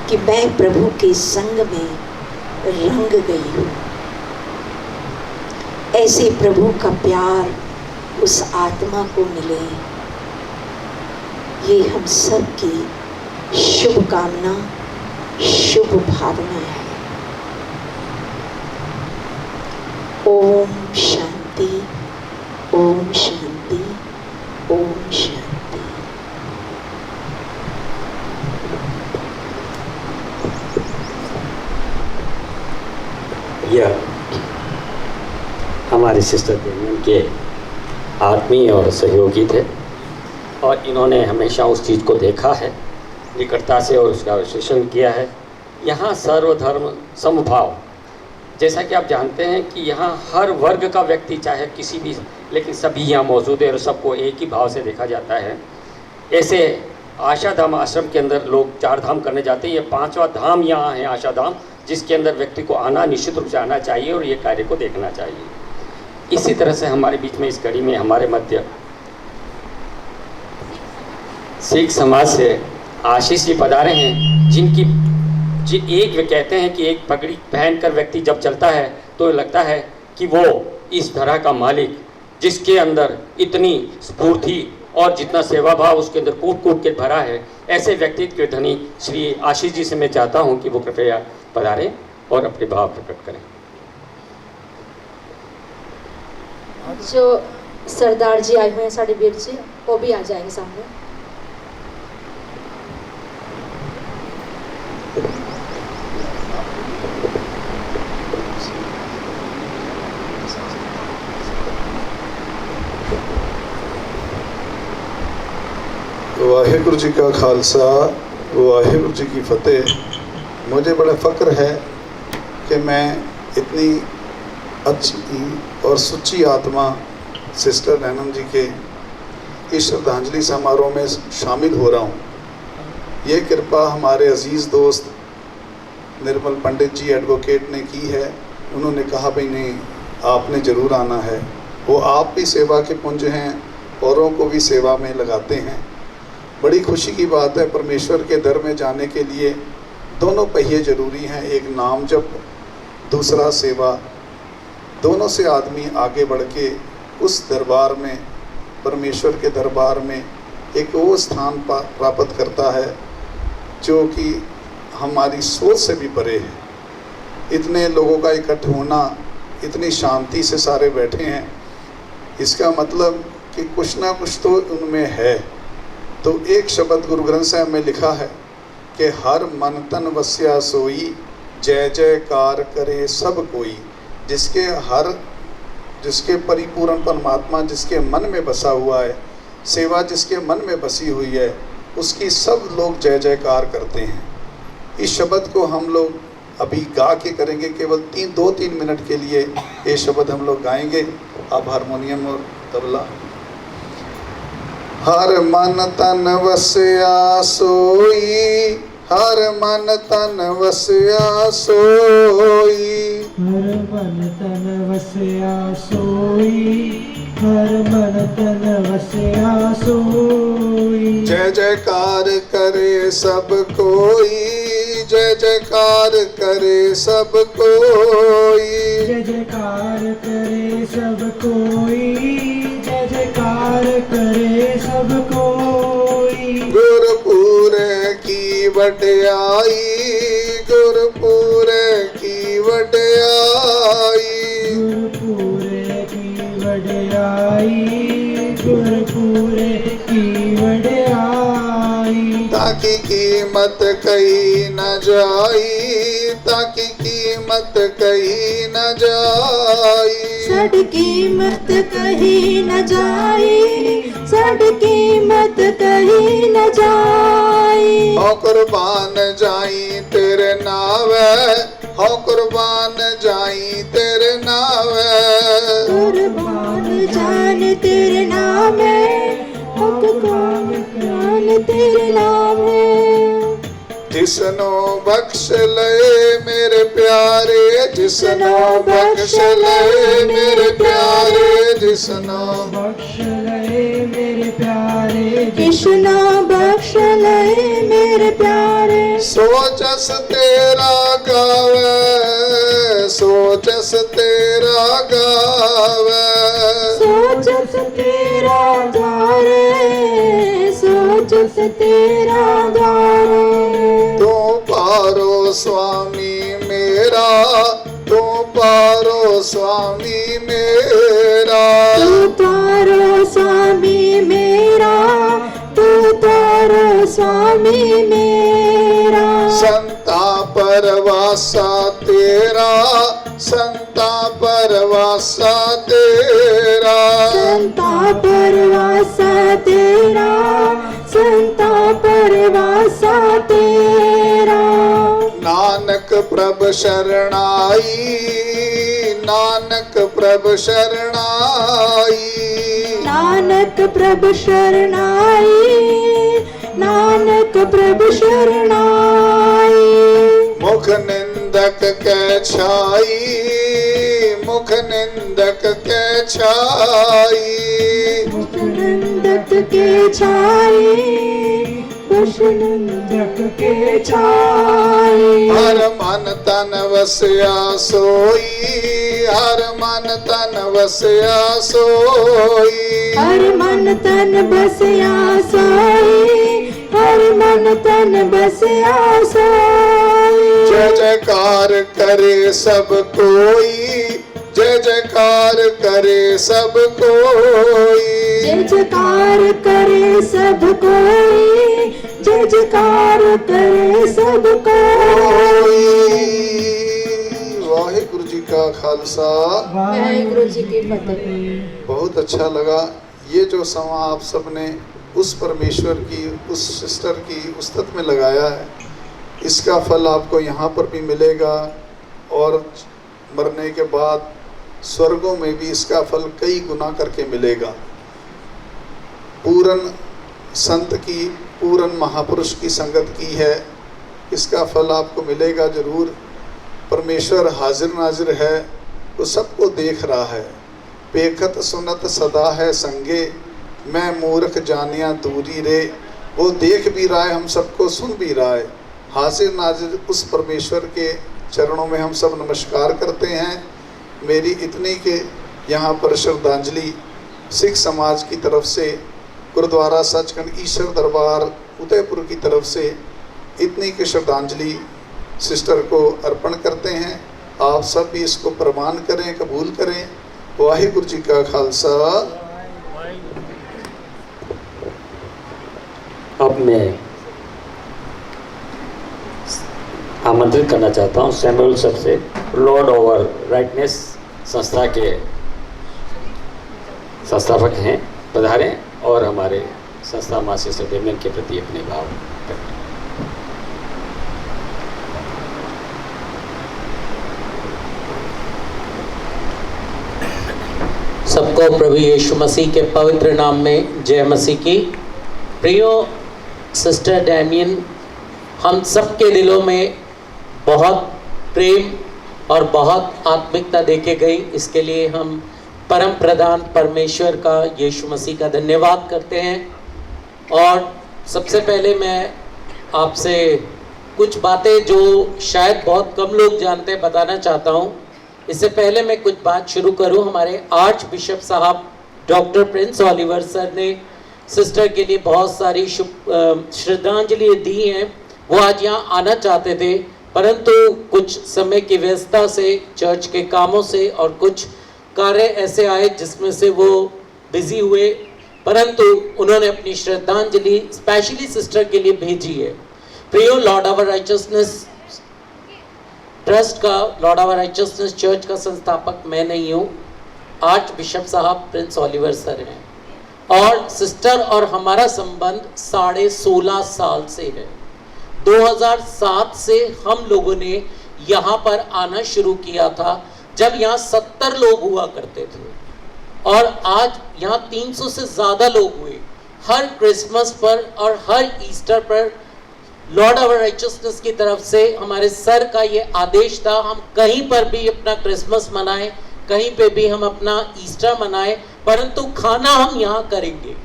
कि मैं प्रभु के संग में रंग गई हूँ। ऐसे प्रभु का प्यार उस आत्मा को मिले, ये हम सब की शुभ कामना, शुभ भावना है। ओम शांति, ओम शांति, ओम शांति। यह हमारे सिस्टर बेनियन के आत्मीय और सहयोगी थे और इन्होंने हमेशा उस चीज़ को देखा है निकटता से और उसका विश्लेषण किया है। यहाँ सर्वधर्म समभाव, जैसा कि आप जानते हैं कि यहाँ हर वर्ग का व्यक्ति चाहे किसी भी, लेकिन सभी यहाँ मौजूद है और सबको एक ही भाव से देखा जाता है। ऐसे आशा धाम आश्रम के अंदर लोग 4 धाम करने जाते हैं, ये 5वां धाम यहाँ है आशा धाम, जिसके अंदर व्यक्ति को आना, निश्चित रूप से आना चाहिए और ये कार्य को देखना चाहिए। इसी तरह से हमारे बीच में इस कड़ी में हमारे मध्य सिख समाज से आशीष जी पधारे हैं, जिनकी एक वे कहते हैं कि एक पगड़ी पहनकर व्यक्ति जब चलता है तो लगता है कि वो इस तरह का मालिक, जिसके अंदर इतनी स्फूर्ति और जितना सेवा भाव उसके अंदर कूट कूट के भरा है, ऐसे व्यक्तित्व के धनी श्री आशीष जी से मैं चाहता हूं कि वो कृपया पधारें और अपने भाव प्रकट करें। जो सरदार जी आए हुए हैं साढ़े बीर जी, वो भी आ जाएंगे सामने। वाहिगुरु जी का खालसा, वाहिगुरु जी की फतेह। मुझे बड़ा फ़ख्र है कि मैं इतनी अच्छी और सुच्ची आत्मा सिस्टर नैनम जी के इस श्रद्धांजलि समारोह में शामिल हो रहा हूँ। ये कृपा हमारे अजीज़ दोस्त निर्मल पंडित जी एडवोकेट ने की है। उन्होंने कहा भाई नहीं, आपने ज़रूर आना है। वो आप भी सेवा के पुंज हैं, औरों को भी सेवा में लगाते हैं। बड़ी खुशी की बात है, परमेश्वर के दर में जाने के लिए दोनों पहिए ज़रूरी हैं, एक नाम जप, दूसरा सेवा। दोनों से आदमी आगे बढ़ के उस दरबार में, परमेश्वर के दरबार में एक वो स्थान प्राप्त करता है जो कि हमारी सोच से भी परे है। इतने लोगों का इकट्ठ होना, इतनी शांति से सारे बैठे हैं, इसका मतलब कि कुछ ना कुछ तो उनमें है। तो एक शब्द गुरु ग्रंथ साहिब में लिखा है कि हर मन तन वस्या सोई, जय जयकार करे सब कोई। जिसके परिपूर्ण परमात्मा जिसके मन में बसा हुआ है, सेवा जिसके मन में बसी हुई है, उसकी सब लोग जय जयकार करते हैं। इस शब्द को हम लोग अभी गा के करेंगे, केवल 2-3 मिनट के लिए ये शब्द हम लोग गाएंगे। अब हारमोनियम और तबला। हर मन तन वस्या सोई, हर मन तन वस्या सोई, हर मन तन वस्या सोई, हर मन तन वसिया सोई। जय जयकार करे सब कोई, जय जयकार करे सब कोई, जय जयकार करे सब कोई, जय जयकार करे सब कोई। गुरपुरे की वड्याई, गुरपुरे की वड्याई, गुरपुरे की वड्याई, गुरपुरे की वड्याई। ताकि कीमत कही न जाई, ताकि कीमत कही न जाई। साड़ी कीमत कहीं न जाए, साड़ी कीमत कहीं न जाए। हो कुर्बान जाई तेरे नावे, हो कुर्बान जाई तेरे नावे। कुर्बान जान तेरे नाम है, कुर्बान जान तेरे नाम है। जिसनो बख्श ले मेरे प्यारे, जिसनो बख्श ले मेरे प्यारे, जिसनो बख्श ले मेरे प्यारे, कृष्णा बख्श ले मेरे प्यारे। सोचस तेरा गावे, सोचस तेरा गावे। सोचस तेरा द्वारे, सोचस तेरा द्वारे। तू पारो स्वामी मेरा, तू पारो स्वामी मेरा। तू तारो स्वामी मेरा, तू तारो स्वामी मेरा। संता परवासा तेरा, संता परवासा तेरा। संता परवासा तेरा, संता परवासा तेरा। नानक प्रभ शरणाई, नानक प्रभ शरणाई। नानक प्रभु शरणाई, नानक प्रभु शरणाई। मुख निंदक के छाई, मुख निंदक के छाई। मुख नंदक के छाई, मुख नंदक के छाई। हर मन तन वसया सोई, हर मन तन वसया सोई। हर मन तन बसया सोई, हर मन तन बसया सोई। जय जयकार करे सब कोई, जय जयकार करे सब कोई। जय जयकार करे सब कोई, जय जयकार करे सब कोई। वाहिगुरु जी का खालसा, वाहिगुरु जी की फतेह। बहुत अच्छा लगा। ये जो समा आप सबने उस परमेश्वर की, उस सिस्टर की उस्तत में लगाया है, इसका फल आपको यहाँ पर भी मिलेगा और मरने के बाद स्वर्गों में भी इसका फल कई गुना करके मिलेगा। पूरन संत की, पूरन महापुरुष की संगत की है, इसका फल आपको मिलेगा जरूर। परमेश्वर हाजिर नाजिर है, वो सबको देख रहा है। पेखत सुनत सदा है संगे, मैं मूर्ख जानिया दूरी रे। वो देख भी रहा है, हम सबको सुन भी रहा है। हाजिर नाजिर उस परमेश्वर के चरणों में हम सब नमस्कार करते हैं। मेरी इतनी के यहाँ पर श्रद्धांजलि सिख समाज की तरफ से, गुरुद्वारा सचखंड ईश्वर दरबार उदयपुर की तरफ से इतनी की श्रद्धांजलि सिस्टर को अर्पण करते हैं। आप सब भी इसको प्रमाण करें, कबूल करें। वाहिगुरु जी का खालसा। अब मैं आमंत्रित करना चाहता हूँ सैमुअल सर से, लॉर्ड ओवर राइटनेस संस्था के संस्थापक हैं, पधारें और हमारे संस्था माँ सिस्टर डेमियन के प्रति अपने भाव करें। सबको प्रभु यीशु मसीह के पवित्र नाम में जय मसीह की। प्रियो सिस्टर डैमियन हम सबके दिलों में बहुत प्रेम और बहुत आत्मिकता देके गई, इसके लिए हम परम प्रधान परमेश्वर का, यीशु मसीह का धन्यवाद करते हैं। और सबसे पहले मैं आपसे कुछ बातें जो शायद बहुत कम लोग जानते हैं बताना चाहता हूँ। इससे पहले मैं कुछ बात शुरू करूँ, हमारे आर्च बिशप साहब डॉक्टर प्रिंस ओलिवर सर ने सिस्टर के लिए बहुत सारी श्रद्धांजलि दी हैं। वो आज यहाँ आना चाहते थे, परंतु कुछ समय की व्यस्तता से, चर्च के कामों से और कुछ कार्य ऐसे आए जिसमें से वो बिजी हुए, परंतु उन्होंने अपनी श्रद्धांजलि स्पेशली सिस्टर के लिए भेजी है। प्रियो, लॉर्ड आवर राइचसनेस ट्रस्ट का, लॉर्ड आवर राइचसनेस चर्च का संस्थापक मैं नहीं हूँ, आर्च बिशप साहब प्रिंस ओलिवर सर हैं। और सिस्टर और हमारा संबंध 16.5 साल से है। 2007 से हम लोगों ने यहाँ पर आना शुरू किया था, जब यहाँ 70 लोग हुआ करते थे, और आज यहाँ 300 से ज़्यादा लोग हुए। हर क्रिसमस पर और हर ईस्टर पर लॉर्ड आवर राइचसनेस की तरफ से हमारे सर का ये आदेश था, हम कहीं पर भी अपना क्रिसमस मनाएं, कहीं पे भी हम अपना ईस्टर मनाएं, परंतु खाना हम यहाँ करेंगे।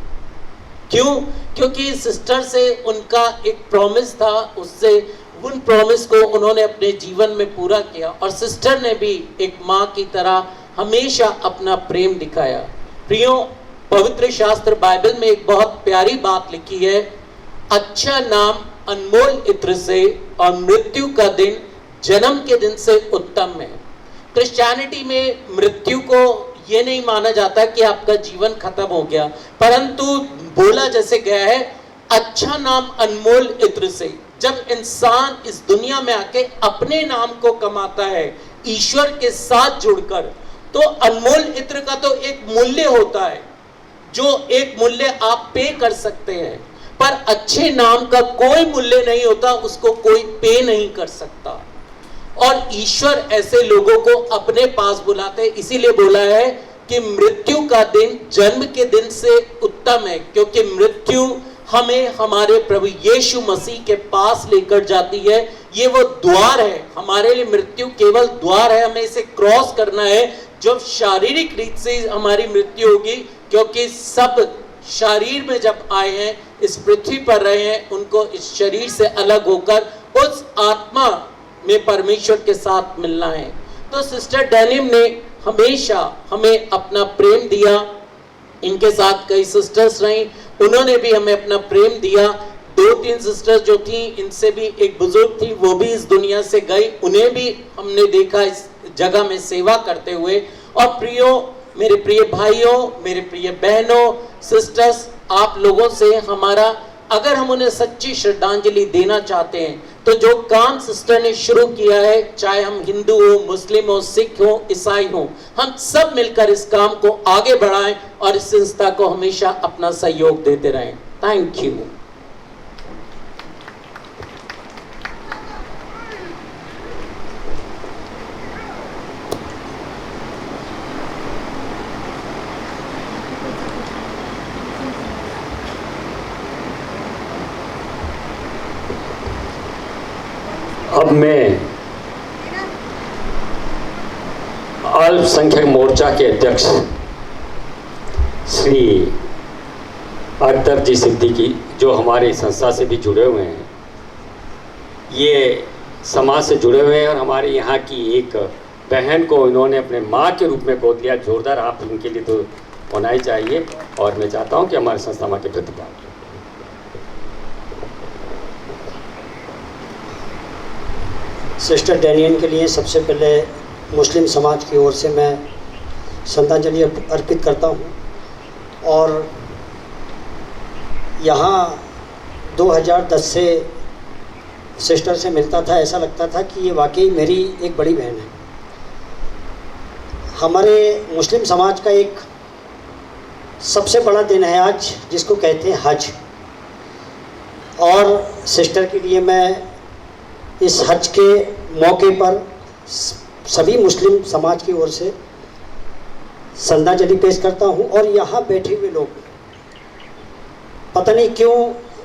क्यों? क्योंकि सिस्टर से उनका एक प्रॉमिस था, उससे उन प्रॉमिस को उन्होंने अपने जीवन में पूरा किया। और सिस्टर ने भी एक माँ की तरह हमेशा अपना प्रेम दिखाया। प्रियो, पवित्र शास्त्र बाइबल में एक बहुत प्यारी बात लिखी है, अच्छा नाम अनमोल इत्र से और मृत्यु का दिन जन्म के दिन से उत्तम है। क्रिश्चियनिटी में मृत्यु को ये नहीं माना जाता कि आपका जीवन खत्म हो गया, परंतु बोला जैसे गया है, अच्छा नाम अनमोल इत्र से। जब इंसान इस दुनिया में आके अपने नाम को कमाता है ईश्वर के साथ जुड़कर, तो अनमोल इत्र का तो एक मूल्य होता है, जो एक मूल्य आप पे कर सकते हैं, पर अच्छे नाम का कोई मूल्य नहीं होता, उसको कोई पे नहीं कर सकता। और ईश्वर ऐसे लोगों को अपने पास बुलाते हैं। इसीलिए बोला है कि मृत्यु का दिन जन्म के दिन से उत्तम है, क्योंकि मृत्यु हमें हमारे प्रभु यीशु मसीह के पास लेकर जाती है। ये वो द्वार है हमारे लिए, मृत्यु केवल द्वार है, हमें इसे क्रॉस करना है। जब शारीरिक रीत से हमारी मृत्यु होगी, क्योंकि सब शरीर में जब आए हैं, इस पृथ्वी पर रहे हैं, उनको इस शरीर से अलग होकर उस आत्मा में परमेश्वर के साथ मिलना है। तो सिस्टर डैनियम ने हमेशा हमें अपना प्रेम दिया। इनके साथ कई सिस्टर्स रहीं, उन्होंने भी हमें अपना प्रेम दिया। 2-3 सिस्टर्स जो थी, इनसे भी एक बुजुर्ग थी, वो भी इस दुनिया से गई, उन्हें भी हमने देखा इस जगह में सेवा करते हुए। और प्रियो, मेरे प्रिय भाइयों, मेरे प्रिय बहनों, सिस्टर्स, आप लोगों से हमारा, अगर हम उन्हें सच्ची श्रद्धांजलि देना चाहते हैं, तो जो काम सिस्टर ने शुरू किया है, चाहे हम हिंदू हो, मुस्लिम हो, सिख हो, ईसाई हो, हम सब मिलकर इस काम को आगे बढ़ाएं और इस संस्था को हमेशा अपना सहयोग देते रहें। Thank you. अब मैं अल्पसंख्यक मोर्चा के अध्यक्ष श्री अख्तर जी सिद्दीकी, जो हमारी संस्था से भी जुड़े हुए हैं, ये समाज से जुड़े हुए हैं और हमारे यहाँ की एक बहन को इन्होंने अपने माँ के रूप में गोद लिया। जोरदार आप उनके लिए तो होना ही चाहिए। और मैं चाहता हूँ कि हमारी संस्था माँ के प्रति बात। सिस्टर डैनियन के लिए सबसे पहले मुस्लिम समाज की ओर से मैं श्रद्धांजलि अर्पित करता हूँ। और यहाँ 2010 से सिस्टर से मिलता था, ऐसा लगता था कि ये वाकई मेरी एक बड़ी बहन है। हमारे मुस्लिम समाज का एक सबसे बड़ा दिन है आज, जिसको कहते हैं हज। और सिस्टर के लिए मैं इस हज के मौके पर सभी मुस्लिम समाज की ओर से श्रद्धांजलि पेश करता हूं। और यहाँ बैठे हुए लोग, पता नहीं क्यों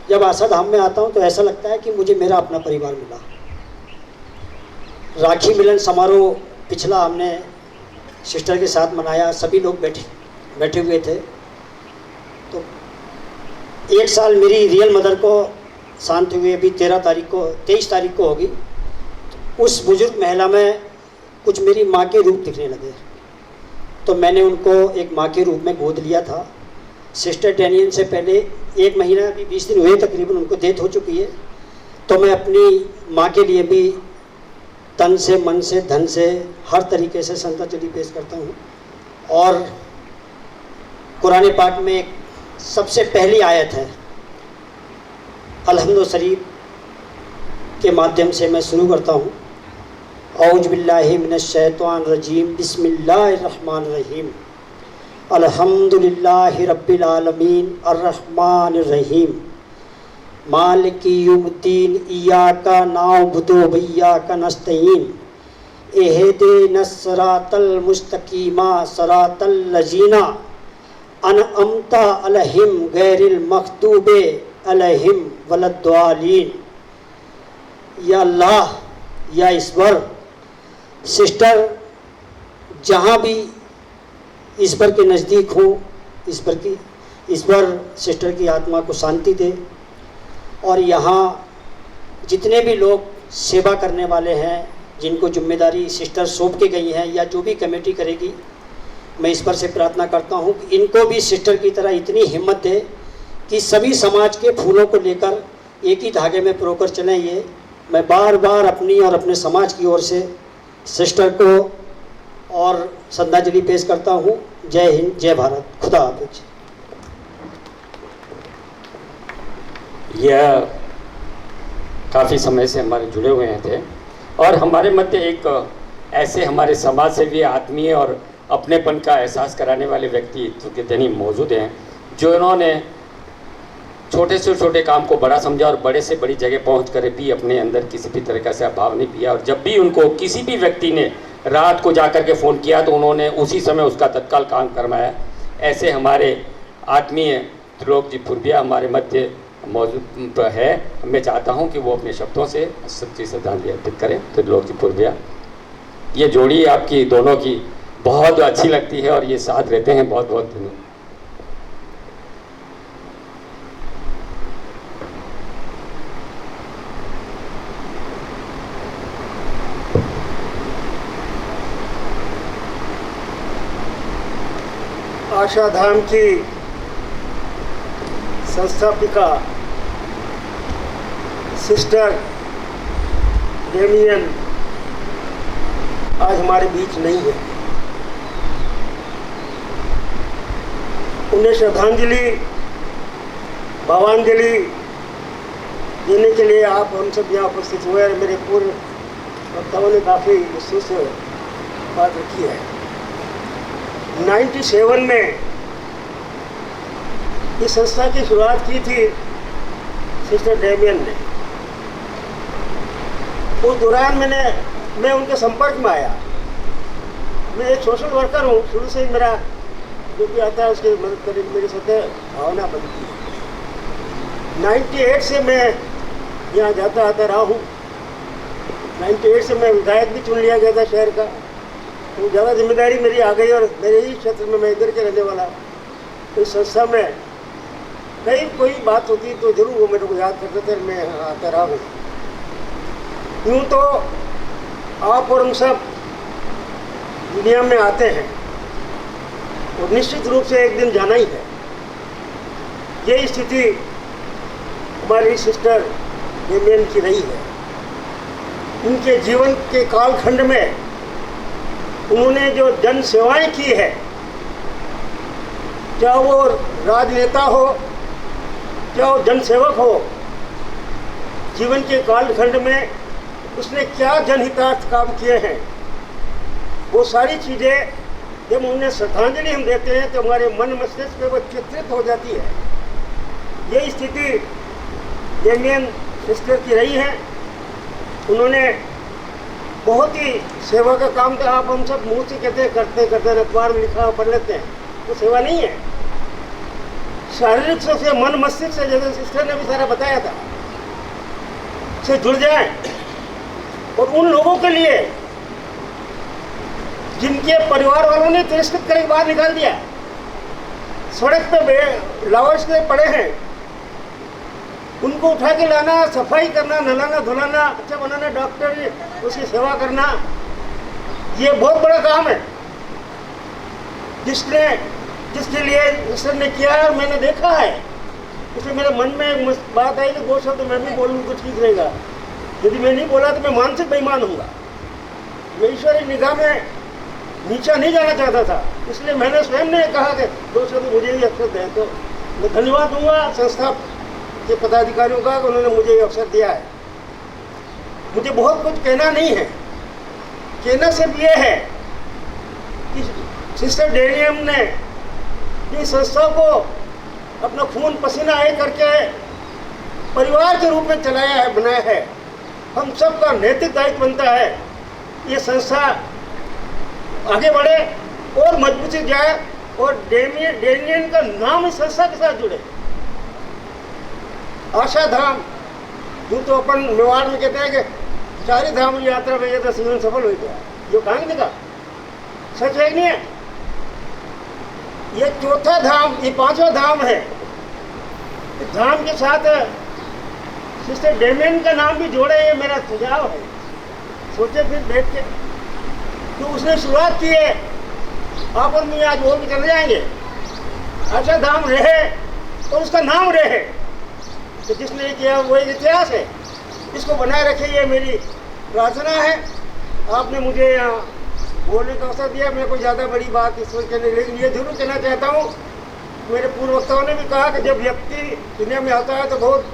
जब आशा धाम में आता हूं तो ऐसा लगता है कि मुझे मेरा अपना परिवार मिला। राखी मिलन समारोह पिछला हमने सिस्टर के साथ मनाया, सभी लोग बैठे हुए थे। तो 1 साल मेरी रियल मदर को शांत हुए अभी 23 तारीख को होगी। उस बुजुर्ग महिला में कुछ मेरी माँ के रूप दिखने लगे, तो मैंने उनको एक माँ के रूप में गोद लिया था। सिस्टर डैनियल से पहले 1 महीना अभी 20 दिन हुए तकरीबन उनको डेथ हो चुकी है। तो मैं अपनी माँ के लिए भी तन से, मन से, धन से, हर तरीके से श्रद्धांजलि पेश करता हूँ। और कुरान पाक में एक सबसे पहली आयत है, अलहम्दुलिल्लाह शरीफ के माध्यम से मैं शुरू करता हूँ। औज़ु बिल्लाहि मिनश शैतानिर रजीम, बिस्मिल्लाहिर रहमानिर रहीम, अल्हम्दुलिल्लाहि रब्बिल आलमीन, अर्रहमानिर रहीम, मालिकी यौमिद्दीन, इय्याका नअबुदु व इय्याका नस्तईन, इहदिनस सिरातल मुस्तकीमा, सिरातल लज़ीना अनअमता अलैहिम गैरिल मग़दूबि अलैहिम वलद्दालीन। या अल्लाह, या ईश्वर, सिस्टर जहाँ भी ईश्वर के नज़दीक हो, ईश्वर सिस्टर की आत्मा को शांति दे। और यहाँ जितने भी लोग सेवा करने वाले हैं, जिनको जिम्मेदारी सिस्टर सौंप के गई हैं या जो भी कमेटी करेगी, मैं ईश्वर से प्रार्थना करता हूँ कि इनको भी सिस्टर की तरह इतनी हिम्मत दे कि सभी समाज के फूलों को लेकर एक ही धागे में पिरोकर चलें। ये मैं बार बार अपनी और अपने समाज की ओर से सिस्टर को और श्रद्धांजलि पेश करता हूँ। जय हिंद, जय भारत, खुदा हाफिज। यह काफ़ी समय से हमारे जुड़े हुए थे और हमारे मध्य एक ऐसे हमारे समाज से भी आत्मीय और अपनेपन का एहसास कराने वाले व्यक्तित्व के धनी मौजूद हैं, जो इन्होंने छोटे से छोटे काम को बड़ा समझा और बड़े से बड़ी जगह पहुँच कर भी अपने अंदर किसी भी तरह से अभाव नहीं पिया। और जब भी उनको किसी भी व्यक्ति ने रात को जाकर के फ़ोन किया तो उन्होंने उसी समय उसका तत्काल काम करवाया। ऐसे हमारे आत्मीय त्रिलोक जी पूर्विया हमारे मध्य मौजूद है। मैं चाहता हूं कि वो अपने शब्दों से सच्ची श्रद्धांजलि अर्पित करें। त्रिलोक जी पूर्विया, ये जोड़ी आपकी दोनों की बहुत अच्छी लगती है और ये साथ रहते हैं बहुत बहुत दिनों। आशा धाम की संस्थापिका सिस्टर डेमियन आज हमारे बीच नहीं है। उन्हें श्रद्धांजलि, भावांजलि देने के लिए आप हम सब यहाँ उपस्थित हुए। मेरे पूर्व वक्ताओं ने काफ़ी विस्तृत से बात रखी है। 97 में इस संस्था की शुरुआत की थी सिस्टर डेमियन ने। उस दौरान मैं उनके संपर्क में आया। मैं एक सोशल वर्कर हूँ, शुरू से ही मेरा जो भी आता है उसकी मदद करने की मेरी सतह भावना बनती है। 98 से मैं यहाँ जाता आता रहा हूँ। 98 से मैं विधायक भी चुन लिया गया था शहर का, तो ज़्यादा जिम्मेदारी मेरी आ गई और मेरे ही क्षेत्र में, मैं इधर के रहने वाला। तो इस संस्था में कहीं कोई बात होती तो जरूर वो मेरे को याद करते थे, मैं आता रहा हूँ। यूँ तो आप और हम सब दुनिया में आते हैं और निश्चित रूप से एक दिन जाना ही है। ये स्थिति हमारी सिस्टर डेमियन की रही है। उनके जीवन के कालखंड में उन्होंने जो जन सेवाएं की है, चाहे वो राजनेता हो, चाहे वो जनसेवक हो, जीवन के कालखंड में उसने क्या जनहितार्थ काम किए हैं, वो सारी चीज़ें जब उन्हें श्रद्धांजलि हम देते हैं तो हमारे मन मस्तिष्क में वो चित्रित हो जाती है। ये स्थिति डेमियन सिस्टर की रही है। उन्होंने बहुत ही सेवा का काम था। आप हम सब मुँह से कहते करते अखबार में लिखा पढ़ लेते हैं, वो सेवा नहीं है। शारीरिक से मन मस्तिष्क से, जैसे सिस्टर ने भी सारा बताया था, से जुड़ जाए और उन लोगों के लिए जिनके परिवार वालों ने तिरस्कृत करके बाहर निकाल दिया, सड़क पे लावारिस में पड़े हैं, उनको उठा के लाना, सफाई करना, नहलाना धुलाना, अच्छा बनाना, डॉक्टर उसकी सेवा करना, ये बहुत बड़ा काम है जिसके लिए ईश्वर ने किया है और मैंने देखा है। इसलिए मेरे मन में बात आई कि 2 शब्द मैं भी बोलूँ तो ठीक रहेगा। यदि मैं नहीं बोला तो मैं मानसिक बेईमान हूँगा। मैं ईश्वर की निगाह में नीचा नहीं जाना चाहता था, इसलिए मैंने स्वयं ने कहा कि 2 शब्द मुझे भी अवसर दें। तो मैं धन्यवाद दूंगा संस्था के पदाधिकारियों का, उन्होंने मुझे ये अवसर दिया है। मुझे बहुत कुछ कहना नहीं है, कहना सिर्फ ये है कि सिस्टर डेनियम ने इस संस्था को अपना खून पसीना एक करके परिवार के रूप में चलाया है, बनाया है। हम सबका नैतिक दायित्व बनता है ये संस्था आगे बढ़े और मजबूती जाए और डेनियन का नाम इस संस्था के साथ जुड़े। आशा धाम, यूँ तो अपन मेवाड़ में कहते हैं कि 4 धाम यात्रा में ये तो जीवन सफल हो गया, जो कहानी का सच है नहीं है। ये 4था धाम, ये 5वां धाम है। इस धाम के साथ सिस्टर डेमियन का नाम भी जोड़े, ये मेरा सुझाव है। सोचे फिर बैठ के, तो उसने शुरुआत की है, आप और मैं आज बोल के चले जाएंगे। अच्छा धाम रहे और उसका नाम रहे, तो जिसने किया वो एक इतिहास है, इसको बनाए रखे, ये मेरी प्रार्थना है। आपने मुझे यहाँ बोलने का अवसर दिया, मैं कोई ज़्यादा बड़ी बात इस वक्त कहने, लेकिन ये जरूर कहना चाहता हूँ, मेरे पूर्व वक्ताओं ने भी कहा कि जब व्यक्ति दुनिया में आता है तो बहुत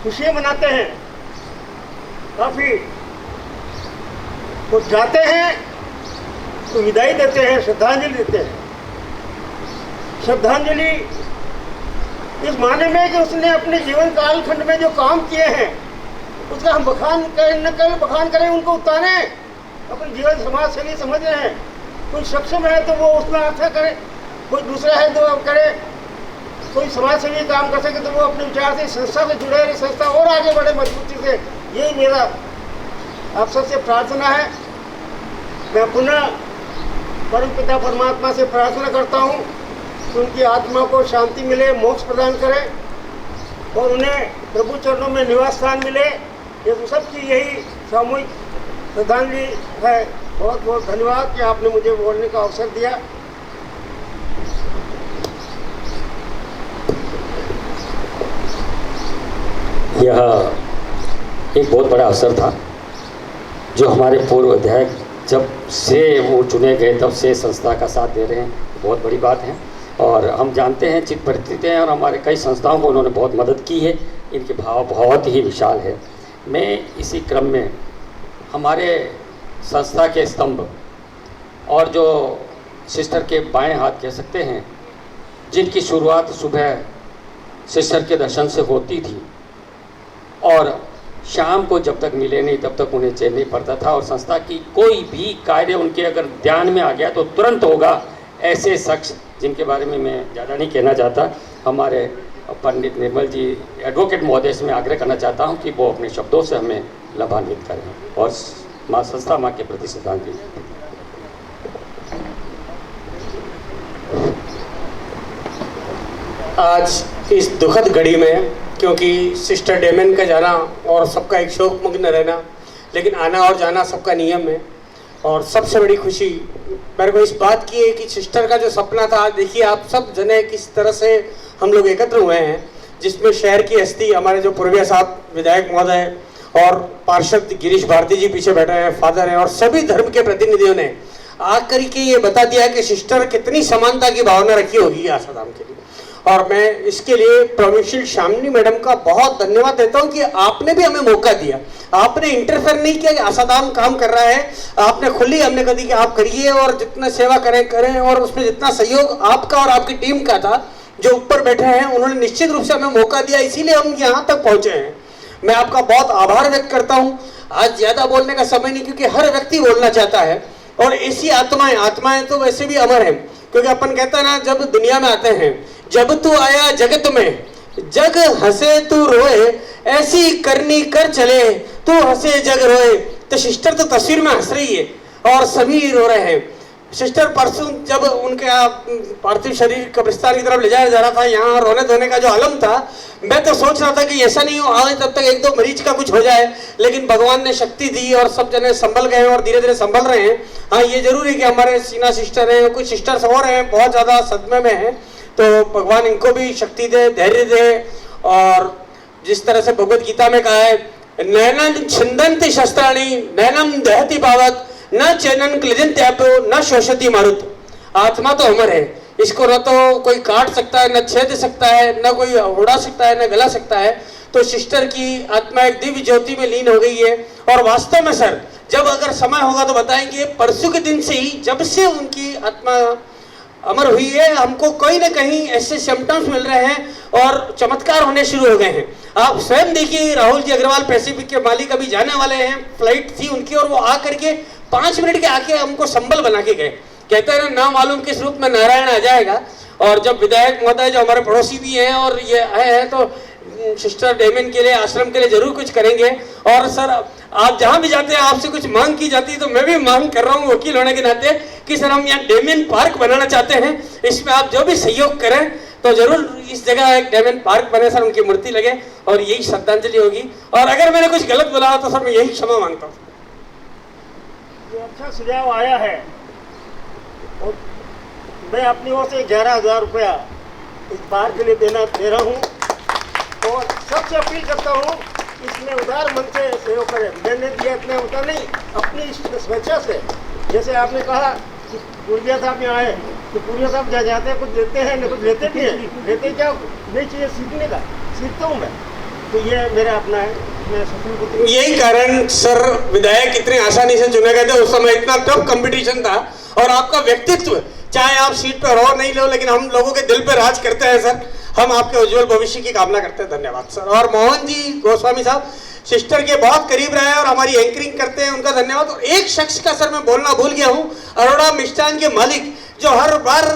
खुशियाँ मनाते हैं, काफ़ी कुछ जाते हैं तो विदाई देते हैं, श्रद्धांजलि देते हैं। श्रद्धांजलि इस माने में कि उसने अपने जीवन कालखंड में जो काम किए हैं उसका हम बखान करें, उनको उतारे। अपने जीवन समाज सेवी समझ रहे हैं, कोई सक्षम है तो वो उसमें अच्छा करे, कोई दूसरा है तो करे, कोई समाज सेवी काम कर सके तो वो अपने विचार से संस्था से जुड़े रहे, संस्था और आगे बढ़े मजबूती से। यही मेरा आप सबसे प्रार्थना है। मैं पुनः परमपिता परमात्मा से प्रार्थना करता हूँ कि उनकी आत्मा को शांति मिले, मोक्ष प्रदान करे और उन्हें प्रभु चरणों में निवास स्थान मिले। ये सबकी यही सामूहिक श्रद्धांजलि है। बहुत बहुत धन्यवाद कि आपने मुझे बोलने का अवसर दिया। यह एक बहुत बड़ा अवसर था जो हमारे पूर्व अध्यायक जब से वो चुने गए तब से संस्था का साथ दे रहे हैं, बहुत बड़ी बात है। और हम जानते हैं चित्त परिस्थितियाँ और हमारे कई संस्थाओं को उन्होंने बहुत मदद की है, इनके भाव बहुत ही विशाल है। मैं इसी क्रम में हमारे संस्था के स्तंभ और जो सिस्टर के बाएं हाथ कह सकते हैं, जिनकी शुरुआत सुबह सिस्टर के दर्शन से होती थी और शाम को जब तक मिले नहीं तब तक उन्हें चैन नहीं पड़ता था, और संस्था की कोई भी कार्य उनके अगर ध्यान में आ गया तो तुरंत होगा। ऐसे शख्स जिनके बारे में मैं ज़्यादा नहीं कहना चाहता, हमारे पंडित निर्मल जी एडवोकेट महोदय से मैं आग्रह करना चाहता हूं कि वो अपने शब्दों से हमें लाभान्वित करें और माँ संस्था माँ के प्रति श्रद्धांजलि। आज इस दुखद घड़ी में, क्योंकि सिस्टर डेमियन का जाना और सबका एक शोकमग्न रहना, लेकिन आना और जाना सबका नियम है। और सबसे बड़ी खुशी मेरे को इस बात की है कि सिस्टर का जो सपना था, आज देखिए आप सब जने किस तरह से हम लोग एकत्र हुए हैं, जिसमें शहर की हस्ती हमारे जो पूर्वीय साहब विधायक महोदय और पार्षद गिरीश भारती जी पीछे बैठे हैं, फादर हैं, और सभी धर्म के प्रतिनिधियों ने आकर के ये बता दिया कि सिस्टर कितनी समानता की भावना रखी होगी आसाराम के लिए। और मैं इसके लिए प्रवीणशील शामनी मैडम का बहुत धन्यवाद देता हूं कि आपने भी हमें मौका दिया, आपने इंटरफेयर नहीं किया कि आसादाम काम कर रहा है, आपने खुली हमने कहा कि आप करिए और जितना सेवा करें और उसमें जितना सहयोग आपका और आपकी टीम का था, जो ऊपर बैठे हैं उन्होंने निश्चित रूप से हमें मौका दिया, इसीलिए हम यहाँ तक पहुँचे हैं। मैं आपका बहुत आभार व्यक्त करता हूँ। आज ज़्यादा बोलने का समय नहीं, क्योंकि हर व्यक्ति बोलना चाहता है और ऐसी आत्माएं तो वैसे भी अमर हैं, क्योंकि अपन कहते हैं ना, जब दुनिया में आते हैं, जब तू आया जगत में, जग हंसे तू रोए, ऐसी करनी कर चले, तू हंसे जग रोए। तो सिस्टर तो तस्वीर में हंस रही है, और सभी रो रहे हैं। सिस्टर परसों जब उनके पार्थिव शरीर कब्रिस्तान की तरफ ले जाया जा रहा था, यहाँ रोने धोने का जो आलम था, मैं तो सोच रहा था कि ऐसा नहीं हो आए तब तक एक दो मरीज का कुछ हो जाए, लेकिन भगवान ने शक्ति दी और सब जने संभल गए और धीरे धीरे संभल रहे हैं। हाँ, ये जरूर है कि हमारे सीना सिस्टर हैं, कुछ सिस्टर्स और हैं बहुत ज़्यादा सदमे में हैं, तो भगवान इनको भी शक्ति दे, धैर्य दे। और जिस तरह से भगवद गीता में कहा है, नैनन छिंदन्ति शस्त्राणि नैनम दहति पावक न चैनन क्लिजन्त्यापो न शोषति मारुत। आत्मा तो अमर है, इसको न तो कोई काट सकता है, न छेद सकता है, न कोई उड़ा सकता है, न गला सकता है। तो सिस्टर की आत्मा एक दिव्य ज्योति में लीन हो गई है। और वास्तव में सर, जब अगर समय होगा तो बताएंगे, परसों के दिन से ही जब से उनकी आत्मा अमर हुई है, हमको कोई ना कहीं ऐसे सिम्टम्स मिल रहे हैं और चमत्कार होने शुरू हो गए हैं। आप स्वयं देखिए, राहुल जी अग्रवाल पैसिफिक के मालिक अभी जाने वाले हैं, फ्लाइट थी उनकी, और वो आकर के 5 मिनट के आके हमको संबल बना के गए। कहते हैं ना मालूम किस रूप में नारायण आ जाएगा। और जब विधायक महोदय जो हमारे पड़ोसी भी हैं और ये आए हैं, तो सिस्टर डेमियन के लिए, आश्रम के लिए जरूर कुछ करेंगे। और सर, आप जहाँ भी जाते हैं आपसे कुछ मांग की जाती है, तो मैं भी मांग कर रहा हूँ वकील होने के नाते कि सर हम यहाँ डेमियन पार्क बनाना चाहते हैं, इसमें आप जो भी सहयोग करें तो जरूर इस जगह एक डेमियन पार्क बने सर, उनकी मूर्ति लगे और यही श्रद्धांजलि होगी। और अगर मैंने कुछ गलत बोला तो सर मैं यही क्षमा मांगता हूँ। ये अच्छा सुझाव आया है और मैं अपनी ओर से 11,000 रुपया इस पार्क के लिए दे रहा हूँ और सबसे अपील करता हूँ इसमें उदार मन से सहयोग करें। मैंने दिया इतना होता नहीं, अपनी स्वेच्छा से। जैसे आपने कहा कि पूर्विया साहब यहाँ आए, तो पूर्विया साहब जहाँ जाते हैं कुछ देते हैं, न कुछ लेते भी हैं। लेते क्या, नई चीज़ें सीखने का सीखता हूँ मैं, तो ये मेरा अपना है। यही कारण सर विधायक इतने आसानी से चुने गए थे। उस समय इतना टफ कंपटीशन था और आपका व्यक्तित्व, चाहे आप सीट पर हो नहीं लो, लेकिन हम लोगों के दिल पर राज करते हैं सर। हम आपके उज्जवल भविष्य की कामना करते हैं। धन्यवाद सर। और मोहन जी गोस्वामी साहब सिस्टर के बहुत करीब रहे और हमारी एंकरिंग करते हैं, उनका धन्यवाद। और एक शख्स का सर मैं बोलना भूल गया हूँ, अरोड़ा मिष्ठान के मालिक, जो हर बार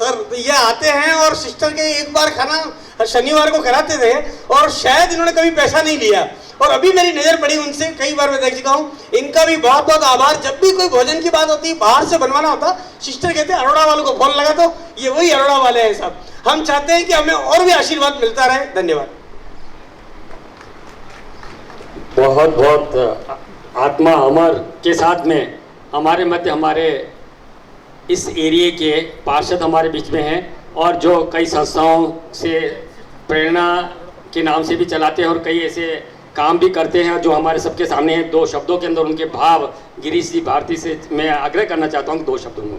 सर ये आते हैं और सिस्टर के एक बार खाना शनिवार को कराते थे और शायद इन्होंने कभी पैसा नहीं लिया। और अभी मेरी नजर पड़ी उनसे, कई बार मैं देख चुका हूँ। इनका भी बहुत बहुत आभार। जब भी कोई भोजन की बात होती, बाहर से बनवाना होता, सिस्टर कहते हैं अरोड़ा वालों को फोन लगा दो, ये वही अरोड़ा वाले हैं साहब। हम चाहते हैं कि हमें और भी आशीर्वाद मिलता रहे। धन्यवाद। बहुत बहुत आत्मा अमर के साथ में हमारे मध्य हमारे इस एरिया के पार्षद हमारे बीच में हैं और जो कई संस्थाओं से प्रेरणा के नाम से भी चलाते हैं और कई ऐसे काम भी करते हैं जो हमारे सबके सामने हैं। 2 शब्दों के अंदर उनके भाव गिरीश जी भारती से मैं आग्रह करना चाहता हूँ 2 शब्दों में।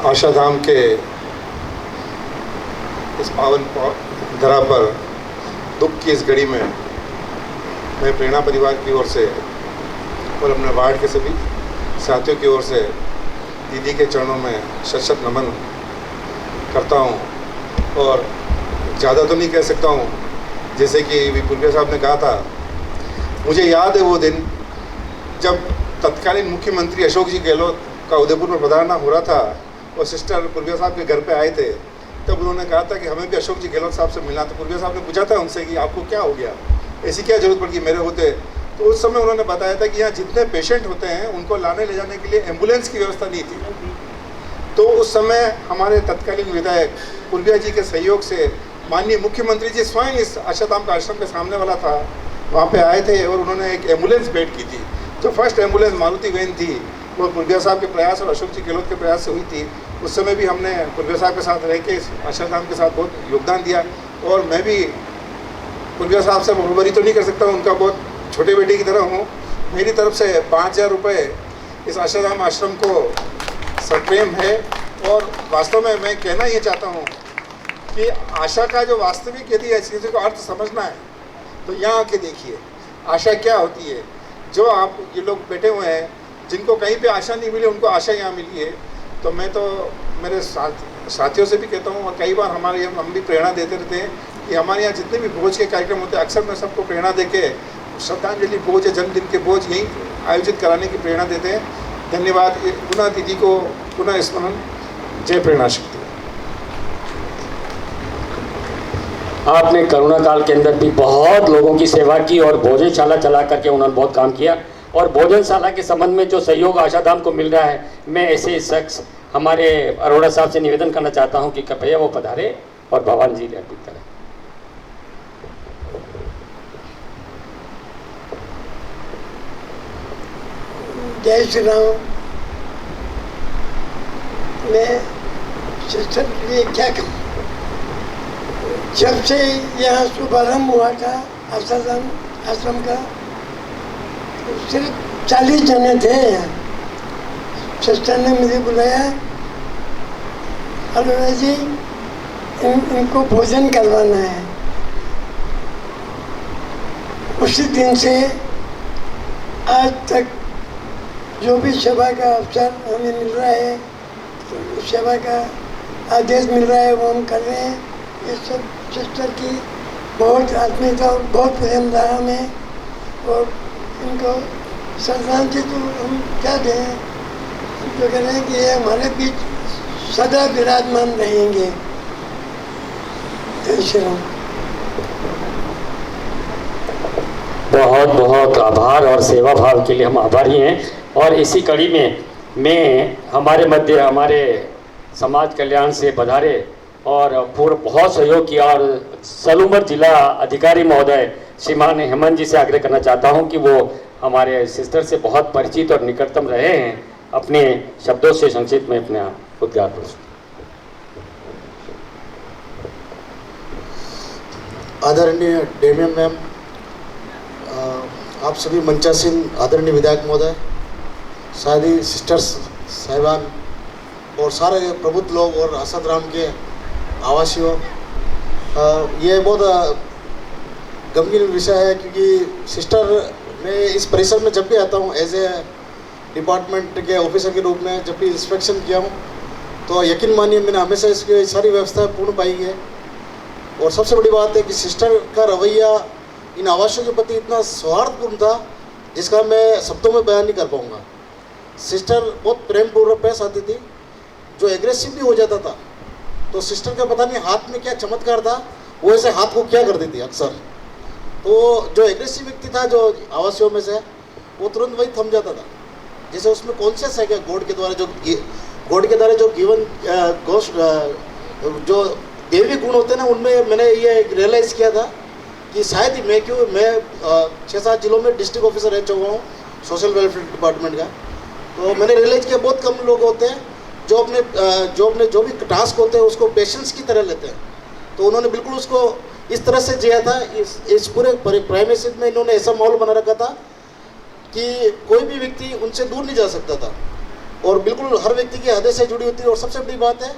आशाधाम के इस पावन धरा पर दुख की इस घड़ी में मैं प्रेरणा परिवार की ओर से और अपने वार्ड के सभी साथियों की ओर से दीदी के चरणों में शत नमन करता हूँ। और ज़्यादा तो नहीं कह सकता हूँ, जैसे कि विपुल साहब ने कहा था, मुझे याद है वो दिन जब तत्कालीन मुख्यमंत्री अशोक जी गहलोत का उदयपुर में पधारना हो रहा था और सिस्टर पूर्विया साहब के घर पे आए थे। तब उन्होंने कहा था कि हमें भी अशोक जी गहलोत साहब से मिलना। तो पूर्विया साहब ने पूछा था उनसे कि आपको क्या हो गया, ऐसी क्या जरूरत पड़ गई मेरे होते। तो उस समय उन्होंने बताया था कि यहाँ जितने पेशेंट होते हैं उनको लाने ले जाने के लिए एम्बुलेंस की व्यवस्था नहीं थी। तो उस समय हमारे तत्कालीन विधायक पूर्विया जी के सहयोग से माननीय मुख्यमंत्री जी स्वयं इस आशाधाम का आश्रम के सामने वाला था, वहाँ पे आए थे और उन्होंने एक एम्बुलेंस भेंट की थी। जो फर्स्ट एम्बुलेंस मारुति वैन थी वो पूर्विया साहब के प्रयास और अशोक जी गहलोत के प्रयास से हुई थी। उस समय भी हमने पूर्विया साहब के साथ रह के इस आशाधाम के साथ बहुत योगदान दिया। और मैं भी पूर्विया साहब से बराबरी तो नहीं कर सकता, उनका बहुत छोटे बेटे की तरह हूँ। मेरी तरफ से 5,000 रुपये इस आशाधाम आश्रम को सप्रेम है। और वास्तव में मैं कहना ये चाहता हूँ कि आशा का जो वास्तविक यदि इस चीज़ को अर्थ समझना है तो यहाँ आके देखिए आशा क्या होती है। जो आप ये लोग बैठे हुए हैं जिनको कहीं पे आशा नहीं मिली, उनको आशा यहाँ मिली है। तो मैं तो मेरे साथियों से भी कहता हूँ और कई बार हम भी प्रेरणा देते रहते हैं कि हमारे यहाँ जितने भी भोज के कार्यक्रम होते हैं अक्सर मैं सबको प्रेरणा देके श्रद्धांजलि भोज या जन्मदिन के भोज यहीं आयोजित कराने की प्रेरणा देते हैं। धन्यवाद। पुनः दीदी को पुनः स्मरण। जय प्रेरणा शक्ति। आपने कोरोना काल के अंदर भी बहुत लोगों की सेवा की और भोजनशाला चला करके उन्होंने बहुत काम किया। और भोजनशाला के संबंध में जो सहयोग आशाधाम को मिल रहा है, मैं ऐसे शख्स हमारे अरोड़ा साहब से निवेदन करना चाहता हूं कि कृपया वो पधारे और भगवान जी अर्पित करें। जय श्री राम। मैं सिस्टर के लिए क्या कहूँ, जब से यहाँ शुभारम्भ हुआ था आश्रम का, सिर्फ 40 जने थे यहाँ। सिस्टर ने मुझे बुलाया, अरोड़ा जी इनको भोजन करवाना है। उसी दिन से आज तक जो भी सेवा का अवसर हमें मिल रहा है, तो सेवा का आदेश मिल रहा है, वो हम कर रहे हैं। ये सब सिस्टर की बहुत आत्मीयता और बहुत प्रेम रहा में, और इनको श्रद्धांजलि तो हम क्या दें, जो कह रहे हैं कि ये हमारे बीच सदा विराजमान रहेंगे। जय श्री राम। बहुत बहुत आभार और सेवा भाव के लिए हम आभारी हैं। और इसी कड़ी में मैं हमारे मध्य हमारे समाज कल्याण से पधारे और पूरा बहुत सहयोग किया, और सलूमर जिला अधिकारी महोदय श्रीमान हेमंत जी से आग्रह करना चाहता हूं कि वो हमारे सिस्टर से बहुत परिचित और निकटतम रहे हैं। अपने शब्दों से संक्षिप्त में अपना उद्गार प्रस्तुत। आदरणीय डेमियन मैम, आप सभी मंचासीन आदरणीय विधायक महोदय, सारी सिस्टर्स साहिबान और सारे प्रबुद्ध लोग और आसाराम के आवासियों, ये बहुत गंभीर विषय है, क्योंकि सिस्टर मैं इस परिसर में जब भी आता हूँ एज ए डिपार्टमेंट के ऑफिसर के रूप में जब भी इंस्पेक्शन किया हूँ, तो यकीन मानिए मैंने हमेशा इसकी सारी व्यवस्था पूर्ण पाई है। और सबसे बड़ी बात है कि सिस्टर का रवैया इन आवासों के प्रति इतना सौहार्दपूर्ण था, जिसका मैं शब्दों में बयान नहीं कर पाऊँगा। सिस्टर बहुत प्रेम पूर्वक पेश आती थी, जो एग्रेसिव भी हो जाता था तो सिस्टर का पता नहीं हाथ में क्या चमत्कार था, वो ऐसे हाथ को क्या कर देती अक्सर। तो जो एग्रेसिव व्यक्ति था जो आवासियों में से, वो तुरंत वही थम जाता था। जैसे उसमें कॉन्शियस है कि गॉड के द्वारा जो गिवन जो देवी गुण होते हैं ना, उनमें मैंने ये रियलाइज़ किया था कि शायद ही मैं 6-7 जिलों में डिस्ट्रिक्ट ऑफिसर रह चुका हूँ सोशल वेलफेयर डिपार्टमेंट का। तो मैंने रियलाइज़ किया बहुत कम लोग होते हैं जो अपने जो भी टास्क होते हैं उसको पेशेंस की तरह लेते हैं। तो उन्होंने बिल्कुल उसको इस तरह से जिया था। इस पूरे प्राइमेसी में इन्होंने ऐसा माहौल बना रखा था कि कोई भी व्यक्ति उनसे दूर नहीं जा सकता था, और बिल्कुल हर व्यक्ति की हृदय से जुड़ी होती है। और सबसे बड़ी बात है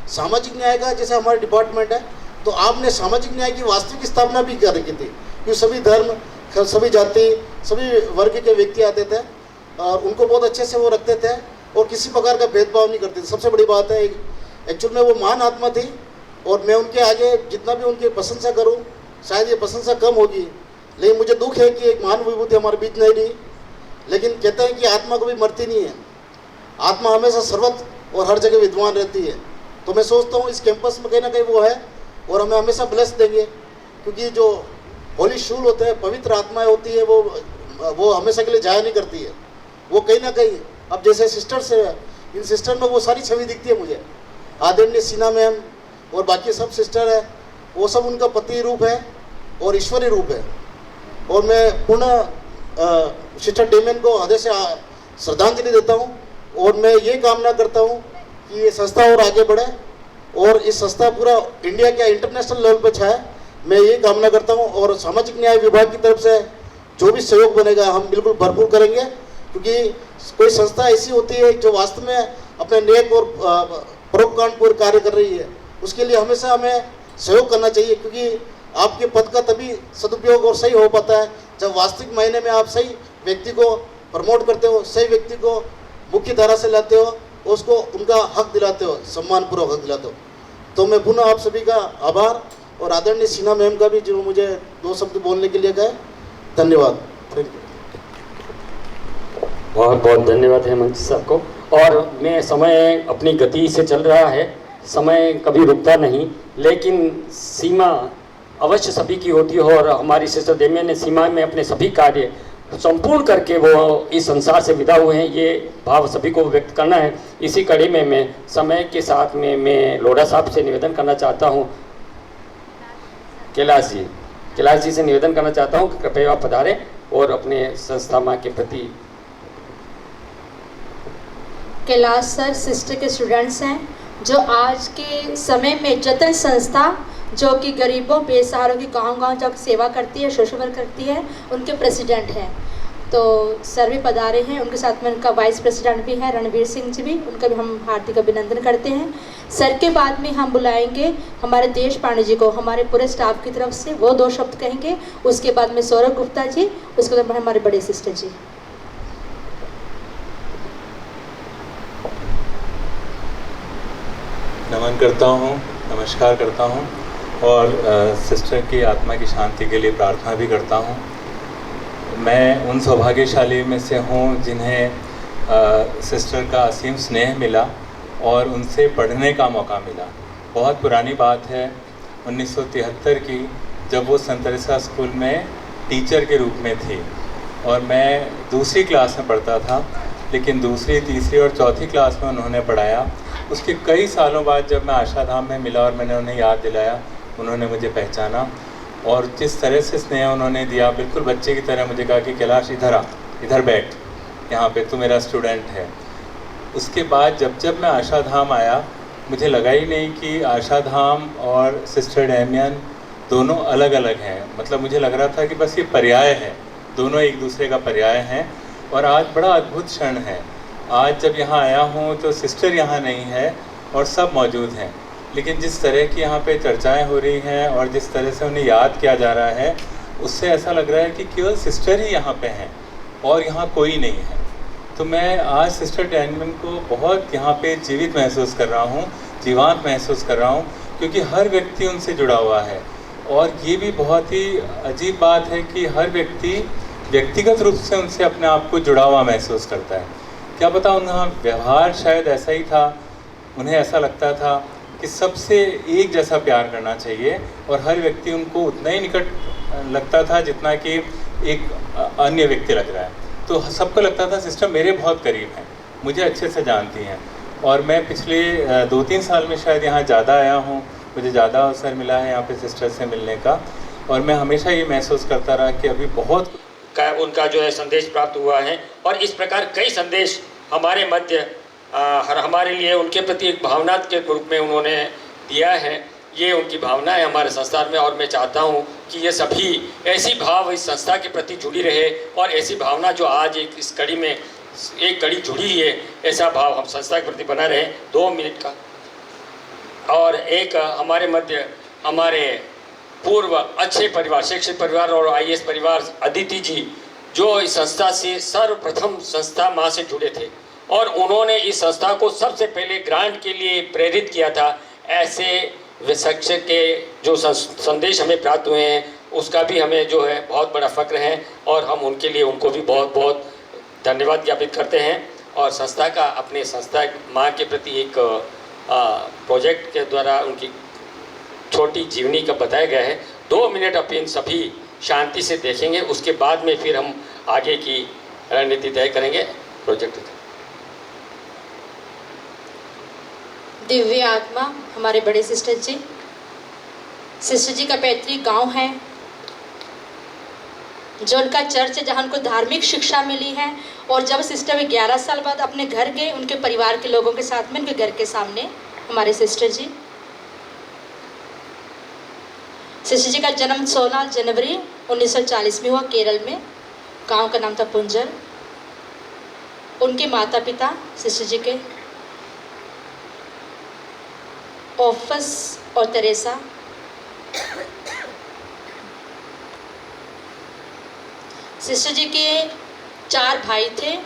सामाजिक न्याय का, जैसे हमारे डिपार्टमेंट है, तो आपने सामाजिक न्याय की वास्तविक स्थापना भी कर रखी थी, क्योंकि सभी धर्म, सभी जाति, सभी वर्ग के व्यक्ति आते थे और उनको बहुत अच्छे से वो रखते थे और किसी प्रकार का भेदभाव नहीं करते थे। सबसे बड़ी बात है, एक्चुअल में वो महान आत्मा थी, और मैं उनके आगे जितना भी उनकी प्रशंसा करूं, शायद ये प्रशंसा कम होगी, लेकिन मुझे दुख है कि एक महान विभूति हमारे बीच नहीं रही। लेकिन कहते हैं कि आत्मा कभी मरती नहीं है, आत्मा हमेशा सर्वत्र और हर जगह विद्वान रहती है। तो मैं सोचता हूँ इस कैंपस में कहीं ना कहीं वो है, और हमें हमेशा ब्लेस देंगे, क्योंकि जो होली शूल होते हैं, पवित्र आत्माएँ होती है, वो हमेशा के लिए जाया नहीं करती है। वो कहीं ना कहीं, अब जैसे सिस्टर्स है, इन सिस्टर में वो सारी छवि दिखती है मुझे। आदरणीय सीना मैम और बाकी सब सिस्टर है, वो सब उनका पति रूप है और ईश्वरीय रूप है। और मैं पुनः सिस्टर डेमियन को हृदय से श्रद्धांजलि देता हूँ, और मैं ये कामना करता हूँ कि ये संस्था और आगे बढ़े और इस संस्था पूरा इंडिया के इंटरनेशनल लेवल पर छाए। मैं ये कामना करता हूँ, और सामाजिक न्याय विभाग की तरफ से जो भी सहयोग बनेगा हम बिल्कुल भरपूर करेंगे, क्योंकि कोई संस्था ऐसी होती है जो वास्तव में अपने नेक और परोपकारपूर्ण कार्य कर रही है, उसके लिए हमेशा हमें सहयोग करना चाहिए, क्योंकि आपके पद का तभी सदुपयोग और सही हो पाता है जब वास्तविक मायने में आप सही व्यक्ति को प्रमोट करते हो, सही व्यक्ति को मुख्य धारा से लाते हो, उसको उनका हक दिलाते हो, सम्मानपूर्वक हक दिलाते हो। तो मैं पुनः आप सभी का आभार, और आदरणीय सीना मैम का भी जो मुझे 2 शब्द बोलने के लिए कहे, धन्यवाद। Thank you. बहुत बहुत धन्यवाद हेमंत साहब को। और मैं समय अपनी गति से चल रहा है, समय कभी रुकता नहीं, लेकिन सीमा अवश्य सभी की होती हो, और हमारी सिस्टर डेमियन ने सीमा में अपने सभी कार्य संपूर्ण करके वो इस संसार से विदा हुए हैं, ये भाव सभी को व्यक्त करना है। इसी कड़ी में मैं समय के साथ में मैं लोढ़ा साहब से निवेदन करना चाहता हूँ, कैलाश जी से निवेदन करना चाहता हूँ कि कृपया आप पधारें और अपने संस्था माँ के प्रति। कैलाश सर सिस्टर के स्टूडेंट्स हैं जो आज के समय में जतन संस्था जो कि गरीबों बेसहारों की गांव-गांव जाकर सेवा करती है, सोशल वर्क करती है, उनके प्रेसिडेंट हैं। तो सर भी पधारे हैं, उनके साथ में उनका वाइस प्रेसिडेंट भी है रणवीर सिंह जी भी, उनका भी हम हार्दिक अभिनंदन करते हैं। सर के बाद में हम बुलाएंगे हमारे देश पांडे जी को, हमारे पूरे स्टाफ की तरफ से वो 2 शब्द कहेंगे। उसके बाद में सौरभ गुप्ता जी, उसके बाद हमारे बड़े सिस्टर जी। नमन करता हूँ, नमस्कार करता हूँ और सिस्टर की आत्मा की शांति के लिए प्रार्थना भी करता हूँ। मैं उन सौभाग्यशाली में से हूँ जिन्हें सिस्टर का असीम स्नेह मिला और उनसे पढ़ने का मौका मिला। बहुत पुरानी बात है 1973 की, जब वो संत तेरेसा स्कूल में टीचर के रूप में थी और मैं दूसरी क्लास में पढ़ता था, लेकिन दूसरी, तीसरी और चौथी क्लास में उन्होंने पढ़ाया। उसके कई सालों बाद जब मैं आशाधाम में मिला और मैंने उन्हें याद दिलाया, उन्होंने मुझे पहचाना और जिस तरह से स्नेह उन्होंने दिया, बिल्कुल बच्चे की तरह मुझे कहा कि कैलाश इधर आ, इधर बैठ, यहाँ पे तू मेरा स्टूडेंट है। उसके बाद जब मैं आशाधाम आया, मुझे लगा ही नहीं कि आशाधाम और सिस्टर डेमियन दोनों अलग अलग हैं। मतलब मुझे लग रहा था कि बस ये पर्याय है, दोनों एक दूसरे का पर्याय हैं। और आज बड़ा अद्भुत क्षण है। आज जब यहाँ आया हूँ तो सिस्टर यहाँ नहीं है और सब मौजूद हैं, लेकिन जिस तरह की यहाँ पे चर्चाएं हो रही हैं और जिस तरह से उन्हें याद किया जा रहा है, उससे ऐसा लग रहा है कि केवल सिस्टर ही यहाँ पे हैं और यहाँ कोई नहीं है। तो मैं आज सिस्टर डेमियन को बहुत यहाँ पे जीवित महसूस कर रहा हूँ, जीवंत महसूस कर रहा हूँ, क्योंकि हर व्यक्ति उनसे जुड़ा हुआ है। और ये भी बहुत ही अजीब बात है कि हर व्यक्ति व्यक्तिगत रूप से उनसे अपने आप को जुड़ा हुआ महसूस करता है। क्या पता उनका व्यवहार शायद ऐसा ही था, उन्हें ऐसा लगता था कि सबसे एक जैसा प्यार करना चाहिए और हर व्यक्ति उनको उतना ही निकट लगता था जितना कि एक अन्य व्यक्ति लग रहा है। तो सबको लगता था सिस्टर मेरे बहुत करीब हैं, मुझे अच्छे से जानती हैं। और मैं पिछले 2-3 साल में शायद यहाँ ज़्यादा आया हूँ, मुझे ज़्यादा अवसर मिला है यहाँ पे सिस्टर से मिलने का, और मैं हमेशा ये महसूस करता रहा कि अभी बहुत का उनका जो है संदेश प्राप्त हुआ है। और इस प्रकार कई संदेश हमारे मध्य हमारे लिए उनके प्रति एक भावना के रूप में उन्होंने दिया है। ये उनकी भावना है हमारे संस्थान में, और मैं चाहता हूँ कि ये सभी ऐसी भाव इस संस्था के प्रति जुड़ी रहे और ऐसी भावना जो आज एक इस कड़ी में एक कड़ी जुड़ी है, ऐसा भाव हम संस्था के प्रति बना रहे। 2 मिनट का। और एक हमारे मध्य हमारे पूर्व अच्छे परिवार, शिक्षित परिवार और IAS परिवार अदिति जी, जो इस संस्था से सर्वप्रथम संस्था माँ से जुड़े थे और उन्होंने इस संस्था को सबसे पहले ग्रांट के लिए प्रेरित किया था। ऐसे शिक्षक के जो संदेश हमें प्राप्त हुए हैं, उसका भी हमें जो है बहुत बड़ा फ़क्र है और हम उनके लिए उनको भी बहुत बहुत धन्यवाद ज्ञापित करते हैं। और संस्था का अपने संस्था माँ के प्रति एक प्रोजेक्ट के द्वारा उनकी छोटी जीवनी का बताया गया है। 2 मिनट आप इन सभी शांति से देखेंगे, उसके बाद में फिर हम आगे की रणनीति तय करेंगे। प्रोजेक्ट दिव्य आत्मा हमारे बड़े सिस्टर जी। सिस्टर जी का पैतृक गांव है, जो उनका चर्च है, जहाँ उनको धार्मिक शिक्षा मिली है। और जब सिस्टर भी 11 साल बाद अपने घर गए, उनके परिवार के लोगों के साथ में, उनके घर के सामने हमारे सिस्टर जी का जन्म 16 जनवरी 1940 में हुआ, केरल में। गांव का नाम था पुंजर। उनके माता पिता सिस्टर जी के ऑफस और तेरेसा। सिस्टर जी के 4 भाई थे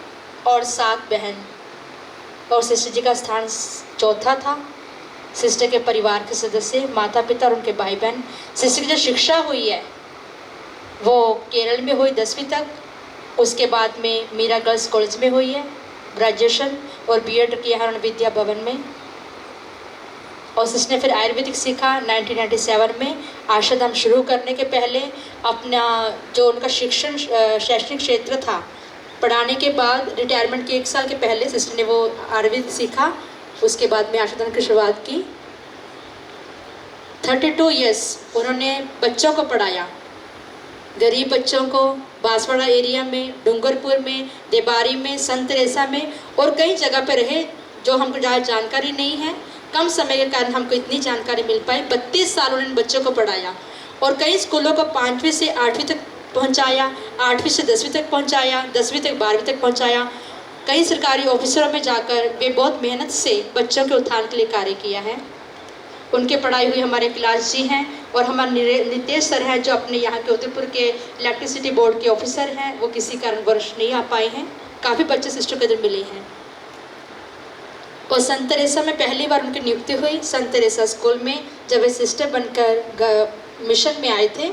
और 7 बहन, और सिस्टर जी का स्थान 4था था। सिस्टर के परिवार के सदस्य, माता पिता और उनके भाई बहन। सिस्टर की जो शिक्षा हुई है वो केरल में हुई 10वीं तक। उसके बाद में मीरा गर्ल्स कॉलेज में हुई है ग्रेजुएशन, और BEd किया है उन्होंने विद्या भवन में। और सिस्टर ने फिर आयुर्वेदिक सीखा 1997 में आशाधाम शुरू करने के पहले अपना जो उनका शिक्षण शैक्षणिक क्षेत्र था, पढ़ाने के बाद रिटायरमेंट के 1 साल के पहले सिस्टर ने वो आयुर्वेद सीखा। उसके बाद में आशाधाम की शुरुआत की। 32 इयर्स उन्होंने बच्चों को पढ़ाया, गरीब बच्चों को, बांसवाड़ा एरिया में, डूंगरपुर में, देबारी में, संत तेरेसा में और कई जगह पर रहे जो हमको ज़्यादा जानकारी नहीं है। कम समय के कारण हमको इतनी जानकारी मिल पाई। 32 साल उन्होंने बच्चों को पढ़ाया और कई स्कूलों को 5वीं से 8वीं तक पहुंचाया, 8वीं से 10वीं तक पहुंचाया, 10वीं तक 12वीं तक पहुंचाया। कई सरकारी ऑफिसरों में जाकर वे बहुत मेहनत से बच्चों के उत्थान के लिए कार्य किया है। उनके पढ़ाई हुई हमारे कैलाश जी हैं और हमारे नितेश सर हैं जो अपने यहाँ के उदयपुर के इलेक्ट्रिसिटी बोर्ड के ऑफिसर हैं। वो किसी कारणवश नहीं आ पाए हैं। काफ़ी बच्चे सिस्टर के इधर मिले हैं। और संत तेरेसा में पहली बार उनकी नियुक्ति हुई, संत तेरेसा स्कूल में, जब वे सिस्टर बनकर मिशन में आए थे।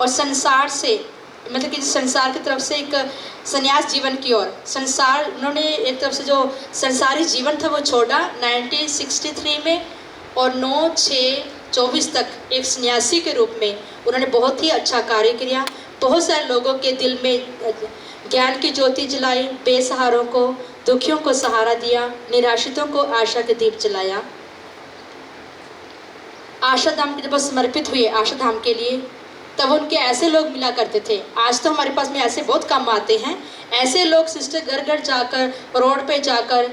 और संसार से मतलब कि संसार की तरफ से एक संन्यास जीवन की ओर, संसार उन्होंने एक तरफ से जो संसारी जीवन था वो छोड़ा 1963 में और 9/6/24 तक एक सन्यासी के रूप में उन्होंने बहुत ही अच्छा कार्य किया। बहुत सारे लोगों के दिल में ज्ञान की ज्योति जलाई, बेसहारों को, दुखियों को सहारा दिया, निराशितों को आशा के दीप जलाया। आशाधाम के जब वो समर्पित हुए आशाधाम के लिए, तब उनके ऐसे लोग मिला करते थे। आज तो हमारे पास में ऐसे बहुत कम आते हैं। ऐसे लोग सिस्टर घर घर जाकर, रोड पे जाकर,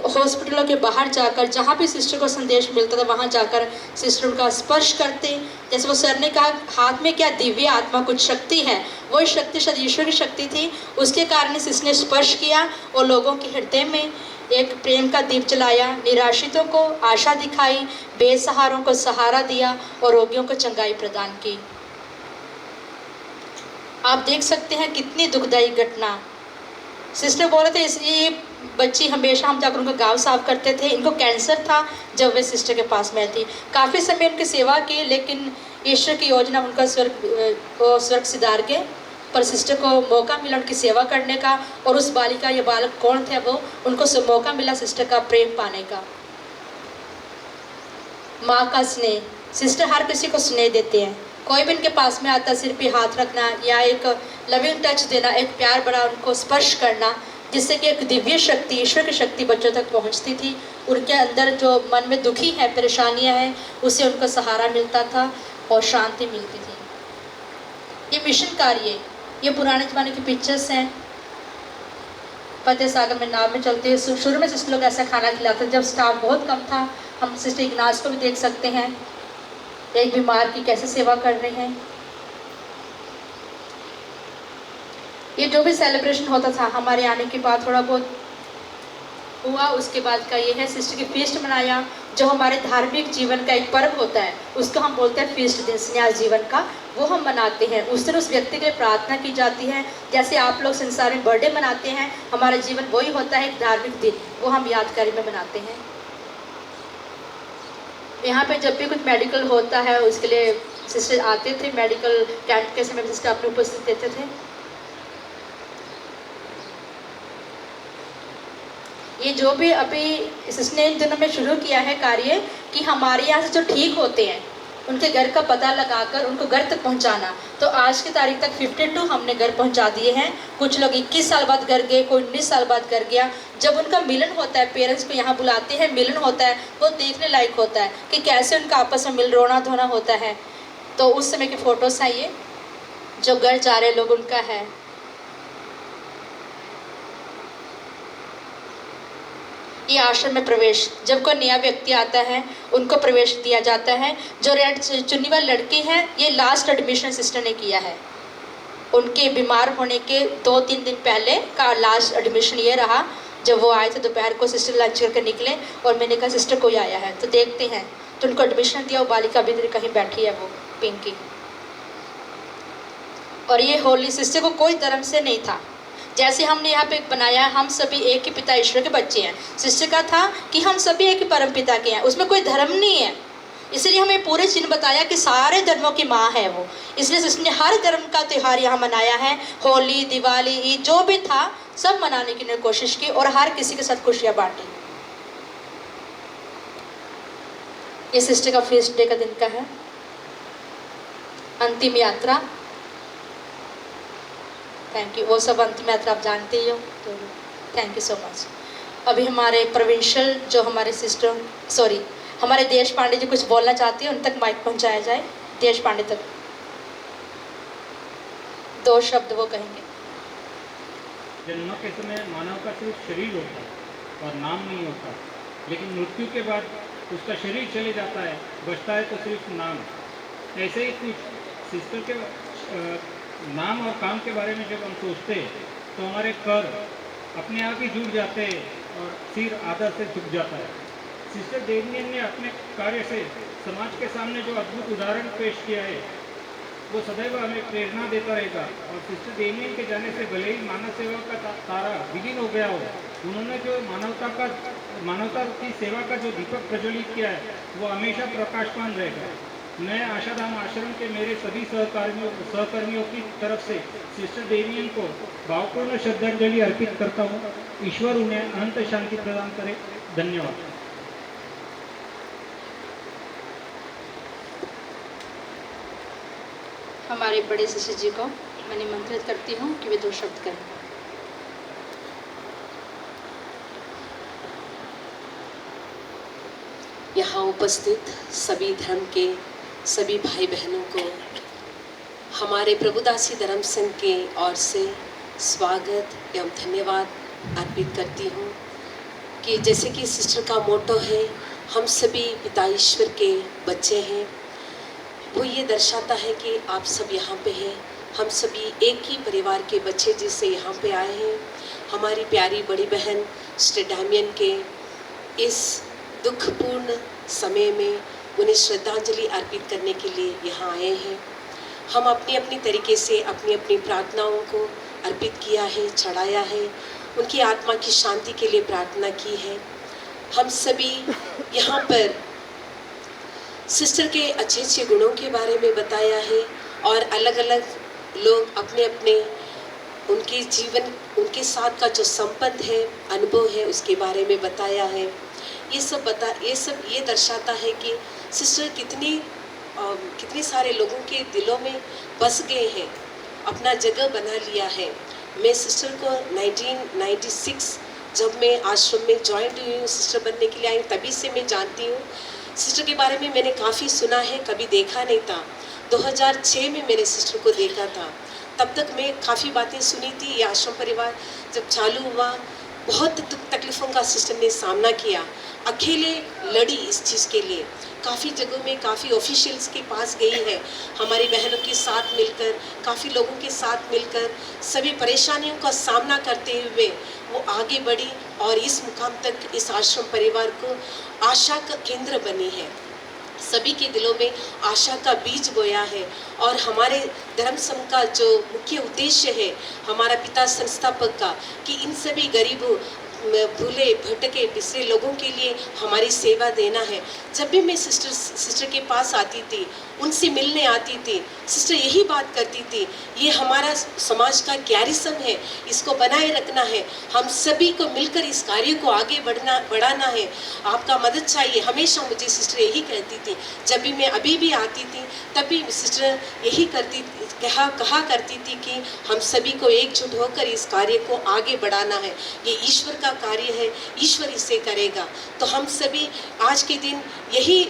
हॉस्पिटलों के बाहर जाकर, जहाँ भी सिस्टर को संदेश मिलता था वहाँ जाकर सिस्टर का स्पर्श करते। जैसे वो सर ने कहा, हाथ में क्या दिव्य आत्मा कुछ शक्ति है, वो शक्ति शायद ईश्वर की शक्ति थी। उसके कारण सिस्टर ने स्पर्श किया और लोगों के हृदय में एक प्रेम का दीप जलाया, निराशितों को आशा दिखाई, बेसहारों को सहारा दिया और रोगियों को चंगाई प्रदान की। आप देख सकते हैं कितनी दुखदायी घटना। सिस्टर बोल रहे थे, इसलिए बच्ची हमेशा हम जाकर उनका गाँव साफ करते थे। इनको कैंसर था जब वे सिस्टर के पास में थी। काफ़ी समय उनकी सेवा की, लेकिन ईश्वर की योजना उनका स्वर्ग सिधार गए। पर सिस्टर को मौका मिला उनकी सेवा करने का, और उस बालिका या बालक कौन थे वो, उनको मौका मिला सिस्टर का प्रेम पाने का। माँ का स्नेह, सिस्टर हर किसी को स्नेह देते हैं। कोई भी उनके पास में आता, सिर पे हाथ रखना या एक लविंग टच देना, एक प्यार बड़ा उनको स्पर्श करना, जिससे कि एक दिव्य शक्ति, ईश्वर की शक्ति बच्चों तक पहुंचती थी। उनके अंदर जो मन में दुखी है, परेशानियां हैं, उससे उनको सहारा मिलता था और शांति मिलती थी। ये मिशन कार्य, ये पुराने ज़माने की पिक्चर्स हैं। फतेह सागर में नाव में चलते हैं। शुरू में सिस्टर लोग ऐसा खाना खिलाते थे जब स्टाफ बहुत कम था। हम सिस्टर इग्नास को भी देख सकते हैं, एक बीमार की कैसे सेवा कर रहे हैं। ये जो भी सेलिब्रेशन होता था हमारे आने के बाद थोड़ा बहुत हुआ, उसके बाद का ये है सिस्टर की फीस्ट मनाया, जो हमारे धार्मिक जीवन का एक पर्व होता है, उसको हम बोलते हैं फीस्ट दिन, संन्यास जीवन का, वो हम मनाते हैं। उस दिन उस व्यक्ति के लिए प्रार्थना की जाती है। जैसे आप लोग संसार में बर्थडे मनाते हैं, हमारा जीवन वही होता है, एक धार्मिक दिन, वो हम यादगारी में मनाते हैं। यहाँ पे जब भी कुछ मेडिकल होता है उसके लिए सिस्टर आते थे। मेडिकल कैंप के समय सिस्टर अपने उपस्थित देते थे। ये जो भी अभी सिस्टर ने इन दिनों में शुरू किया है कार्य कि हमारे यहाँ से जो ठीक होते हैं उनके घर का पता लगाकर उनको घर तक पहुँचाना। तो आज की तारीख तक 52 हमने घर पहुँचा दिए हैं। कुछ लोग 21 साल बाद घर गए, कोई 19 साल बाद घर गया। जब उनका मिलन होता है, पेरेंट्स को यहाँ बुलाते हैं, मिलन होता है, वो देखने लायक होता है कि कैसे उनका आपस में मिल रोना धोना होता है। तो उस समय की फ़ोटोज़ हैं ये, जो घर जा रहे लोग उनका है। ये आश्रम में प्रवेश, जब कोई नया व्यक्ति आता है उनको प्रवेश दिया जाता है। जो रेड चुन्नी वाली लड़की हैं, ये लास्ट एडमिशन सिस्टर ने किया है। उनके बीमार होने के 2-3 दिन पहले का लास्ट एडमिशन ये रहा। जब वो आए थे दोपहर को, सिस्टर लंच करके निकले और मैंने कहा सिस्टर कोई आया है तो देखते हैं, तो उनको एडमिशन दिया। वो बालिका भी कहीं बैठी है, वो पिंकी। और ये होली सिस्टर को कोई धर्म से नहीं था। जैसे हमने यहाँ पे बनाया, हम सभी एक ही पिता ईश्वर के बच्चे हैं। सिस्टर का था कि हम सभी एक ही परम पिता के हैं, उसमें कोई धर्म नहीं है। इसलिए हमें पूरे चिन्ह बताया कि सारे धर्मों की माँ है वो। इसलिए सिस्टर ने हर धर्म का त्यौहार यहाँ मनाया है। होली, दिवाली, ईद, जो भी था सब मनाने की ने कोशिश की और हर किसी के साथ खुशियाँ बांटी। ये सिस्टर का फीस्ट डे का दिन का है। अंतिम यात्रा, थैंक यू। वो सब अंतिम यात्रा आप जानते ही हो, तो थैंक यू सो मच। अभी हमारे प्रोविंशियल जो हमारे सिस्टर हमारे देश पांडे जी कुछ बोलना चाहती है, उन तक माइक पहुंचाया जाए। देश पांडे तक 2 शब्द वो कहेंगे। जन्म के समय मानव का सिर्फ शरीर होता है और नाम नहीं होता, लेकिन मृत्यु के बाद उसका शरीर चले जाता है, बचता है तो सिर्फ नाम। ऐसे ही कुछ सिस्टर के नाम और काम के बारे में जब हम सोचते हैं तो हमारे कर अपने आप ही जुड़ जाते हैं और सिर आदर से झुक जाता है। सिस्टर देवनियन ने अपने कार्य से समाज के सामने जो अद्भुत उदाहरण पेश किया है वो सदैव हमें प्रेरणा देता रहेगा। और सिस्टर देवनियन के जाने से भले ही मानव सेवा का तारा विलीन हो गया हो, उन्होंने जो मानवता की सेवा का जो दीपक प्रज्वलित किया है वो हमेशा प्रकाशमान रहेगा। मैं आशाधाम आश्रम के मेरे सभी सहकर्मियों की तरफ से सिस्टर देवनियन को भावपूर्ण श्रद्धांजलि अर्पित करता हूँ। ईश्वर उन्हें अनंत शांति प्रदान करे। धन्यवाद। हमारे बड़े सिस्टर जी को मैं निमंत्रित करती हूँ कि वे 2 शब्द करें। यहाँ उपस्थित सभी धर्म के सभी भाई बहनों को हमारे प्रभुदासी धर्म संघ के ओर से स्वागत एवं धन्यवाद अर्पित करती हूँ कि जैसे कि सिस्टर का मोटो है, हम सभी पिता ईश्वर के बच्चे हैं। वो ये दर्शाता है कि आप सब यहाँ पे हैं, हम सभी एक ही परिवार के बच्चे जिससे यहाँ पे आए हैं। हमारी प्यारी बड़ी बहन सिस्टर डैमियन के इस दुखपूर्ण समय में उन्हें श्रद्धांजलि अर्पित करने के लिए यहाँ आए हैं। हम अपनी अपनी तरीके से अपनी अपनी प्रार्थनाओं को अर्पित किया है, चढ़ाया है, उनकी आत्मा की शांति के लिए प्रार्थना की है। हम सभी यहाँ पर सिस्टर के अच्छे अच्छे गुणों के बारे में बताया है और अलग अलग लोग अपने अपने उनके जीवन, उनके साथ का जो संबंध है, अनुभव है, उसके बारे में बताया है। ये दर्शाता है कि सिस्टर कितने सारे लोगों के दिलों में बस गए हैं, अपना जगह बना लिया है। मैं सिस्टर को 1996 जब मैं आश्रम में ज्वाइन हुई हूँ, सिस्टर बनने के लिए आई, तभी से मैं जानती हूँ। सिस्टर के बारे में मैंने काफ़ी सुना है, कभी देखा नहीं था। 2006 में मैंने सिस्टर को देखा था। तब तक मैं काफ़ी बातें सुनी थी। ये आश्रम परिवार जब चालू हुआ, बहुत तकलीफ़ों का सिस्टर ने सामना किया, अकेले लड़ी इस चीज़ के लिए। काफ़ी जगहों में काफ़ी ऑफिशियल्स के पास गई है, हमारी बहनों के साथ मिलकर, काफ़ी लोगों के साथ मिलकर, सभी परेशानियों का सामना करते हुए वो आगे बढ़ी और इस मुकाम तक इस आश्रम परिवार को आशा का केंद्र बनी है। सभी के दिलों में आशा का बीज बोया है। और हमारे धर्म संघ का जो मुख्य उद्देश्य है, हमारा पिता संस्थापक का, कि इन सभी गरीबों, भूले भटके पिछड़े लोगों के लिए हमारी सेवा देना है। जब भी मैं सिस्टर के पास आती थी, उनसे मिलने आती थी, सिस्टर यही बात करती थी, ये हमारा समाज का कैरिज्म है, इसको बनाए रखना है, हम सभी को मिलकर इस कार्य को आगे बढ़ाना है, आपका मदद चाहिए। हमेशा मुझे सिस्टर यही कहती थी। जब भी मैं अभी भी आती थी तभी सिस्टर यही कहा करती थी कि हम सभी को एकजुट होकर इस कार्य को आगे बढ़ाना है। ये ईश्वर का कार्य है, ईश्वर इसे करेगा। तो हम सभी आज के दिन यही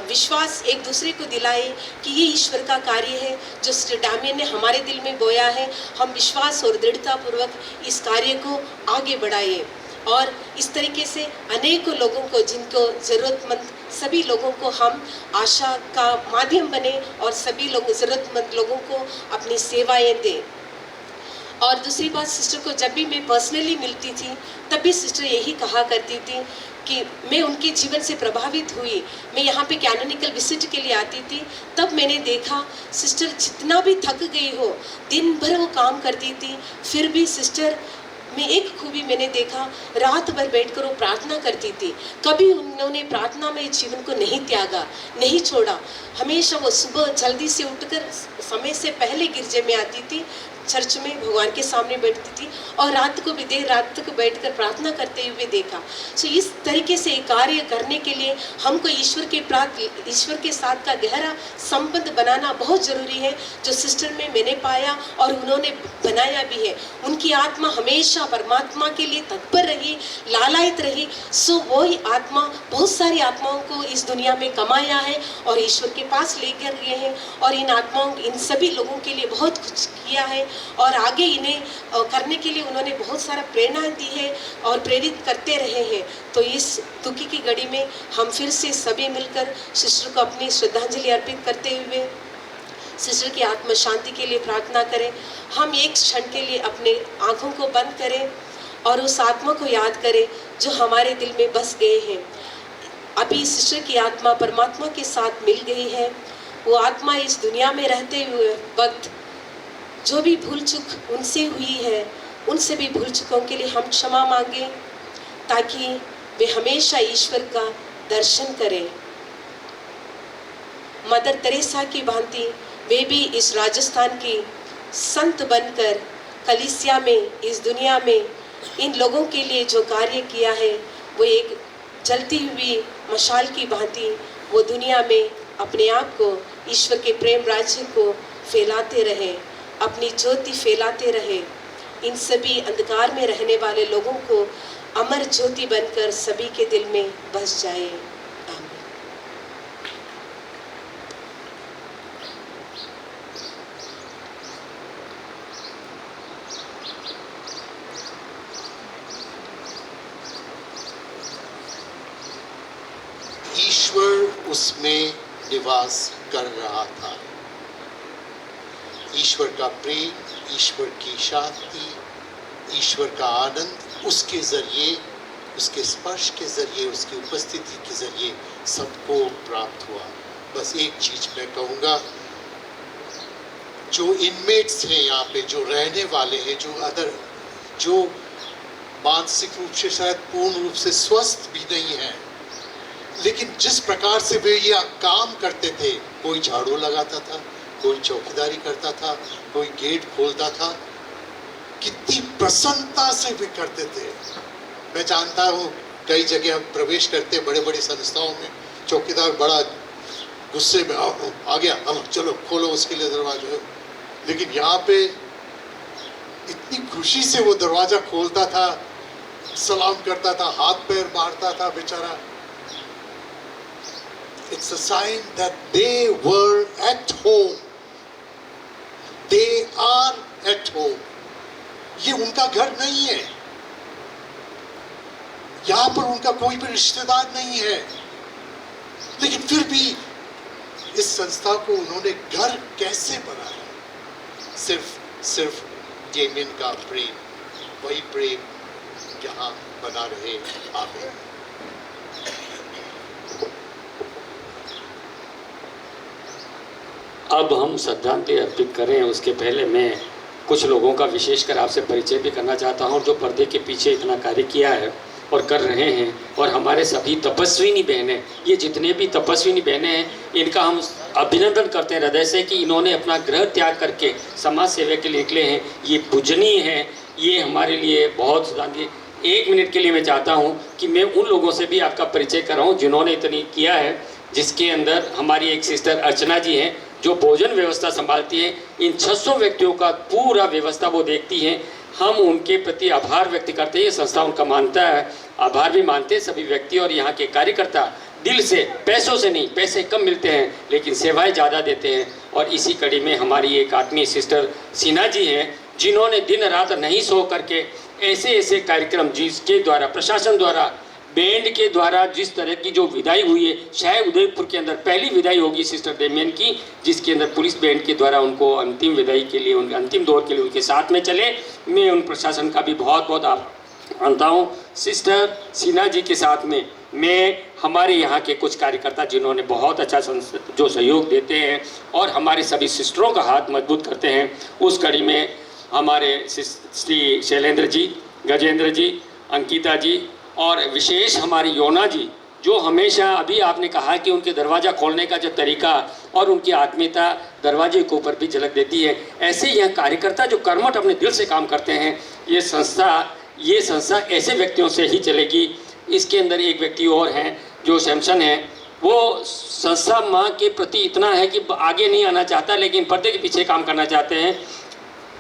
विश्वास एक दूसरे को दिलाए कि ये ईश्वर का कार्य है जो सिस्टर डैमियन ने हमारे दिल में बोया है। हम विश्वास और दृढ़तापूर्वक इस कार्य को आगे बढ़ाए और इस तरीके से अनेकों लोगों को, जिनको ज़रूरतमंद सभी लोगों को हम आशा का माध्यम बने और सभी लोग ज़रूरतमंद लोगों को अपनी सेवाएं दें। और दूसरी बात, सिस्टर को जब भी मैं पर्सनली मिलती थी तब भी सिस्टर यही कहा करती थी कि मैं उनके जीवन से प्रभावित हुई। मैं यहाँ पे कैनोनिकल विजिट के लिए आती थी, तब मैंने देखा सिस्टर जितना भी थक गई हो, दिन भर वो काम करती थी, फिर भी सिस्टर में एक खूबी मैंने देखा, रात भर बैठकर वो प्रार्थना करती थी। कभी उन्होंने प्रार्थना में जीवन को नहीं त्यागा, नहीं छोड़ा। हमेशा वो सुबह जल्दी से उठकर समय से पहले गिरजे में आती थी, चर्च में भगवान के सामने बैठती थी और रात को भी देर रात तक बैठकर प्रार्थना करते हुए देखा। सो इस तरीके से कार्य करने के लिए हमको ईश्वर के साथ का गहरा संबंध बनाना बहुत ज़रूरी है, जो सिस्टर में मैंने पाया और उन्होंने बनाया भी है। उनकी आत्मा हमेशा परमात्मा के लिए तत्पर रही, लालायित रही। सो वही आत्मा बहुत सारी आत्माओं को इस दुनिया में कमाया है और ईश्वर के पास लेकर गए हैं, और इन आत्माओं इन सभी लोगों के लिए बहुत कुछ किया है और आगे इन्हें करने के लिए उन्होंने बहुत सारा प्रेरणा दी है और प्रेरित करते रहे हैं। तो इस दुखी की घड़ी में हम फिर से सभी मिलकर सिस्टर को अपनी श्रद्धांजलि अर्पित करते हुए सिस्टर की आत्मा शांति के लिए प्रार्थना करें। हम एक क्षण के लिए अपने आँखों को बंद करें और उस आत्मा को याद करें जो हमारे दिल में बस गए हैं। अभी सिस्टर की आत्मा परमात्मा के साथ मिल गई है। वो आत्मा इस दुनिया में रहते हुए वक्त जो भी भूल चूक उनसे हुई है, उन सभी भूल चूकों के लिए हम क्षमा मांगें, ताकि वे हमेशा ईश्वर का दर्शन करें। मदर तेरेसा की भांति वे भी इस राजस्थान की संत बनकर कलीसिया में, इस दुनिया में इन लोगों के लिए जो कार्य किया है, वो एक जलती हुई मशाल की भांति वो दुनिया में अपने आप को ईश्वर के प्रेम राज्य को फैलाते रहे, अपनी ज्योति फैलाते रहे। इन सभी अंधकार में रहने वाले लोगों को अमर ज्योति बनकर सभी के दिल में बस जाए। ईश्वर उसमें निवास कर रहा था। ईश्वर का प्रेम, ईश्वर की शांति, ईश्वर का आनंद उसके ज़रिए, उसके स्पर्श के ज़रिए, उसकी उपस्थिति के ज़रिए सबको प्राप्त हुआ। बस एक चीज़ मैं कहूँगा, जो इनमेट्स हैं यहाँ पे, जो रहने वाले हैं, जो मानसिक रूप से शायद पूर्ण रूप से स्वस्थ भी नहीं हैं, लेकिन जिस प्रकार से वे यह काम करते थे, कोई झाड़ू लगाता था, कोई चौकीदारी करता था, कोई गेट खोलता था, कितनी प्रसन्नता से वे करते थे। मैं जानता हूँ कई जगह हम प्रवेश करते बड़े बड़े संस्थाओं में, चौकीदार बड़ा गुस्से में आ गया, हम चलो खोलो उसके लिए दरवाजा, लेकिन यहाँ पे इतनी खुशी से वो दरवाजा खोलता था, सलाम करता था, हाथ पैर मारता था बेचारा। It's a sign that they were at home. They are at home. ये उनका घर नहीं है, यहाँ पर उनका कोई भी रिश्तेदार नहीं है, लेकिन फिर भी इस संस्था को उन्होंने घर कैसे बनाया? सिर्फ डेमियन का प्रेम, वही प्रेम यहाँ बना रहे। आमीन। अब हम श्रद्धांजलि अर्पित करें, उसके पहले मैं कुछ लोगों का विशेषकर आपसे परिचय भी करना चाहता हूं, जो पर्दे के पीछे इतना कार्य किया है और कर रहे हैं। और हमारे सभी तपस्विनी बहनें, ये जितने भी तपस्विनी बहनें हैं, इनका हम अभिनंदन करते हैं हृदय से कि इन्होंने अपना गृह त्याग करके समाज सेवा के लिए निकले हैं। ये पूजनीय है, ये हमारे लिए बहुत श्रद्धांजलि। एक मिनट के लिए मैं चाहता हूँ कि मैं उन लोगों से भी आपका परिचय कराऊँ जिन्होंने इतनी किया है, जिसके अंदर हमारी एक सिस्टर अर्चना जी हैं, जो भोजन व्यवस्था संभालती हैं। इन 600 व्यक्तियों का पूरा व्यवस्था वो देखती हैं। हम उनके प्रति आभार व्यक्त करते हैं, ये संस्था उनका मानता है, आभार भी मानते हैं सभी व्यक्ति और यहाँ के कार्यकर्ता दिल से, पैसों से नहीं, पैसे कम मिलते हैं लेकिन सेवाएं ज़्यादा देते हैं। और इसी कड़ी में हमारी एक आत्मीय सिस्टर सीना जी हैं, जिन्होंने दिन रात नहीं सो करके ऐसे कार्यक्रम, जिसके द्वारा प्रशासन द्वारा, बैंड के द्वारा जिस तरह की जो विदाई हुई है, शायद उदयपुर के अंदर पहली विदाई होगी सिस्टर डेमियन की, जिसके अंदर पुलिस बैंड के द्वारा उनको अंतिम विदाई के लिए, उनके अंतिम दौर के लिए उनके साथ में चले। मैं उन प्रशासन का भी बहुत बहुत आभार मानता हूँ। सिस्टर सीना जी के साथ में मैं हमारे यहाँ के कुछ कार्यकर्ता, जिन्होंने बहुत अच्छा जो सहयोग देते हैं और हमारे सभी सिस्टरों का हाथ मजबूत करते हैं, उस कड़ी में हमारे श्री शैलेंद्र जी, गजेंद्र जी, अंकिता जी और विशेष हमारी योना जी, जो हमेशा अभी आपने कहा कि उनके दरवाज़ा खोलने का जो तरीका और उनकी आत्मीयता दरवाजे के ऊपर भी झलक देती है। ऐसे यह कार्यकर्ता जो कर्मठ अपने दिल से काम करते हैं, ये संस्था ऐसे व्यक्तियों से ही चलेगी। इसके अंदर एक व्यक्ति और हैं जो सैमसन है, वो संस्था माँ के प्रति इतना है कि आगे नहीं आना चाहता लेकिन पर्दे के पीछे काम करना चाहते हैं,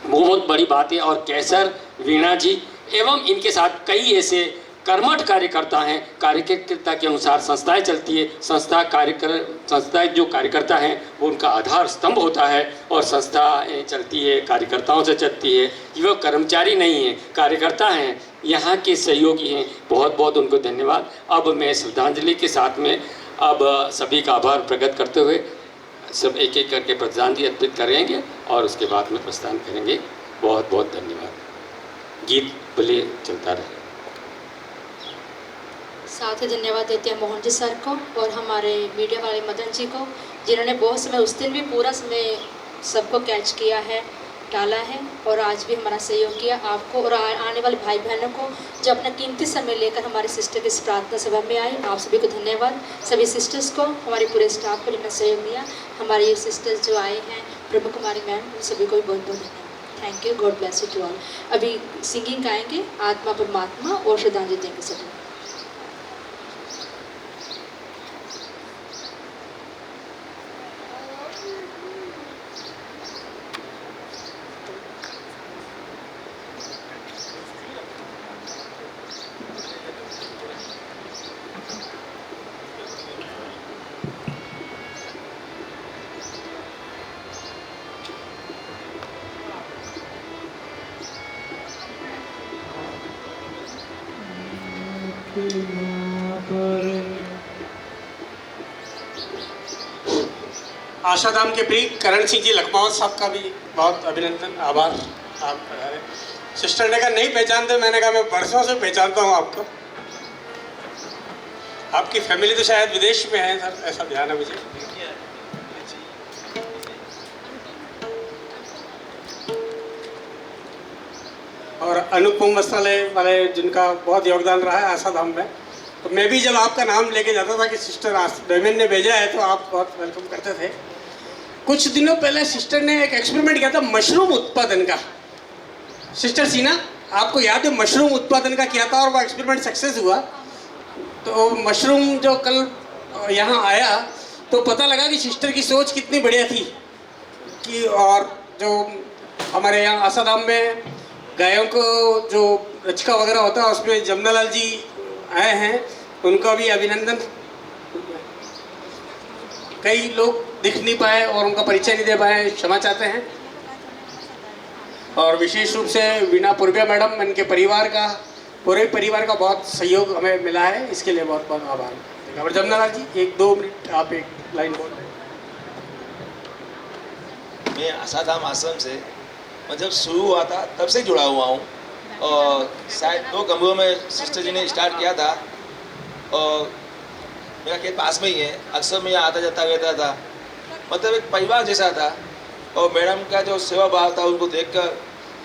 वो बहुत बड़ी बात है। और कैसर, वीणा जी एवं इनके साथ कई ऐसे कर्मठ कार्यकर्ता हैं। कार्यकर्ता के अनुसार संस्थाएं चलती है। संस्थाएं जो कार्यकर्ता हैं वो उनका आधार स्तंभ होता है और संस्थाएं चलती है कार्यकर्ताओं से चलती है। वो कर्मचारी नहीं हैं, कार्यकर्ता हैं, यहाँ के सहयोगी हैं। बहुत बहुत उनको धन्यवाद। अब मैं श्रद्धांजलि के साथ में अब सभी का आभार प्रकट करते हुए सब एक एक करके श्रद्धांजलि अर्पित करेंगे और उसके बाद में प्रस्थान करेंगे। बहुत बहुत धन्यवाद। गीत बोले चलता रहे। साथ ही धन्यवाद देते हैं मोहन जी सर को और हमारे मीडिया वाले मदन जी को, जिन्होंने बहुत समय, उस दिन भी पूरा समय सबको कैच किया है, डाला है और आज भी हमारा सहयोग किया। आपको और आने वाले भाई बहनों को जो अपना कीमती समय लेकर हमारे सिस्टर की इस प्रार्थना सभा में आए, आप सभी को धन्यवाद। सभी सिस्टर्स को, हमारे पूरे स्टाफ को जिन्होंने सहयोग दिया, हमारे ये सिस्टर्स जो आए हैं, ब्रह्म कुमारी मैम, उन सभी को भी बहुत बहुत धन्यवाद। Thank you, god bless you to all. अभी सिंगिंग गाएंगे आत्मा परमात्मा और श्रद्धांजलि देंगे सभी। आशाधाम के प्रिय करण सिंह जी लखमावत साहब का भी बहुत अभिनंदन, आभार। आप सिस्टर ने कहा नहीं पहचानते, मैंने कहा मैं बरसों से पहचानता हूँ आपको। आपकी फैमिली तो शायद विदेश में है सर, ऐसा ध्यान है मुझे। और अनुपम वस्त्रालय वाले जिनका बहुत योगदान रहा है आशाधाम में, तो मैं भी जब आपका नाम लेके जाता था कि सिस्टर डेमिन ने भेजा है तो आप बहुत वेलकम करते थे। कुछ दिनों पहले सिस्टर ने एक एक्सपेरिमेंट किया था मशरूम उत्पादन का। सिस्टर सीना, आपको याद है मशरूम उत्पादन का किया था और वो एक्सपेरिमेंट सक्सेस हुआ। तो मशरूम जो कल यहाँ आया तो पता लगा कि सिस्टर की सोच कितनी बढ़िया थी कि, और जो हमारे यहाँ आशाधाम में गायों को जो रचका वगैरह होता है उसमें जमनालाल जी आए हैं, उनका भी अभिनंदन। कई लोग दिख नहीं पाए और उनका परिचय नहीं दे पाए, क्षमा चाहते हैं। और विशेष रूप से वीणा पूर्विया मैडम, इनके परिवार का, पूरे परिवार का बहुत सहयोग हमें मिला है, इसके लिए बहुत बहुत आभार। और जमनालाल जी 1-2 मिनट आप एक लाइन बोल रहे हैं। मैं आशाधाम आश्रम से जब शुरू हुआ था तब से जुड़ा हुआ हूँ और शायद 2 कमरों में सिस्टर जी ने स्टार्ट किया था और मेरा खेत पास में ही है, अक्सर मैं यहाँ आता जाता रहता था, मतलब एक परिवार जैसा था। और मैडम का जो सेवा भाव था उनको देखकर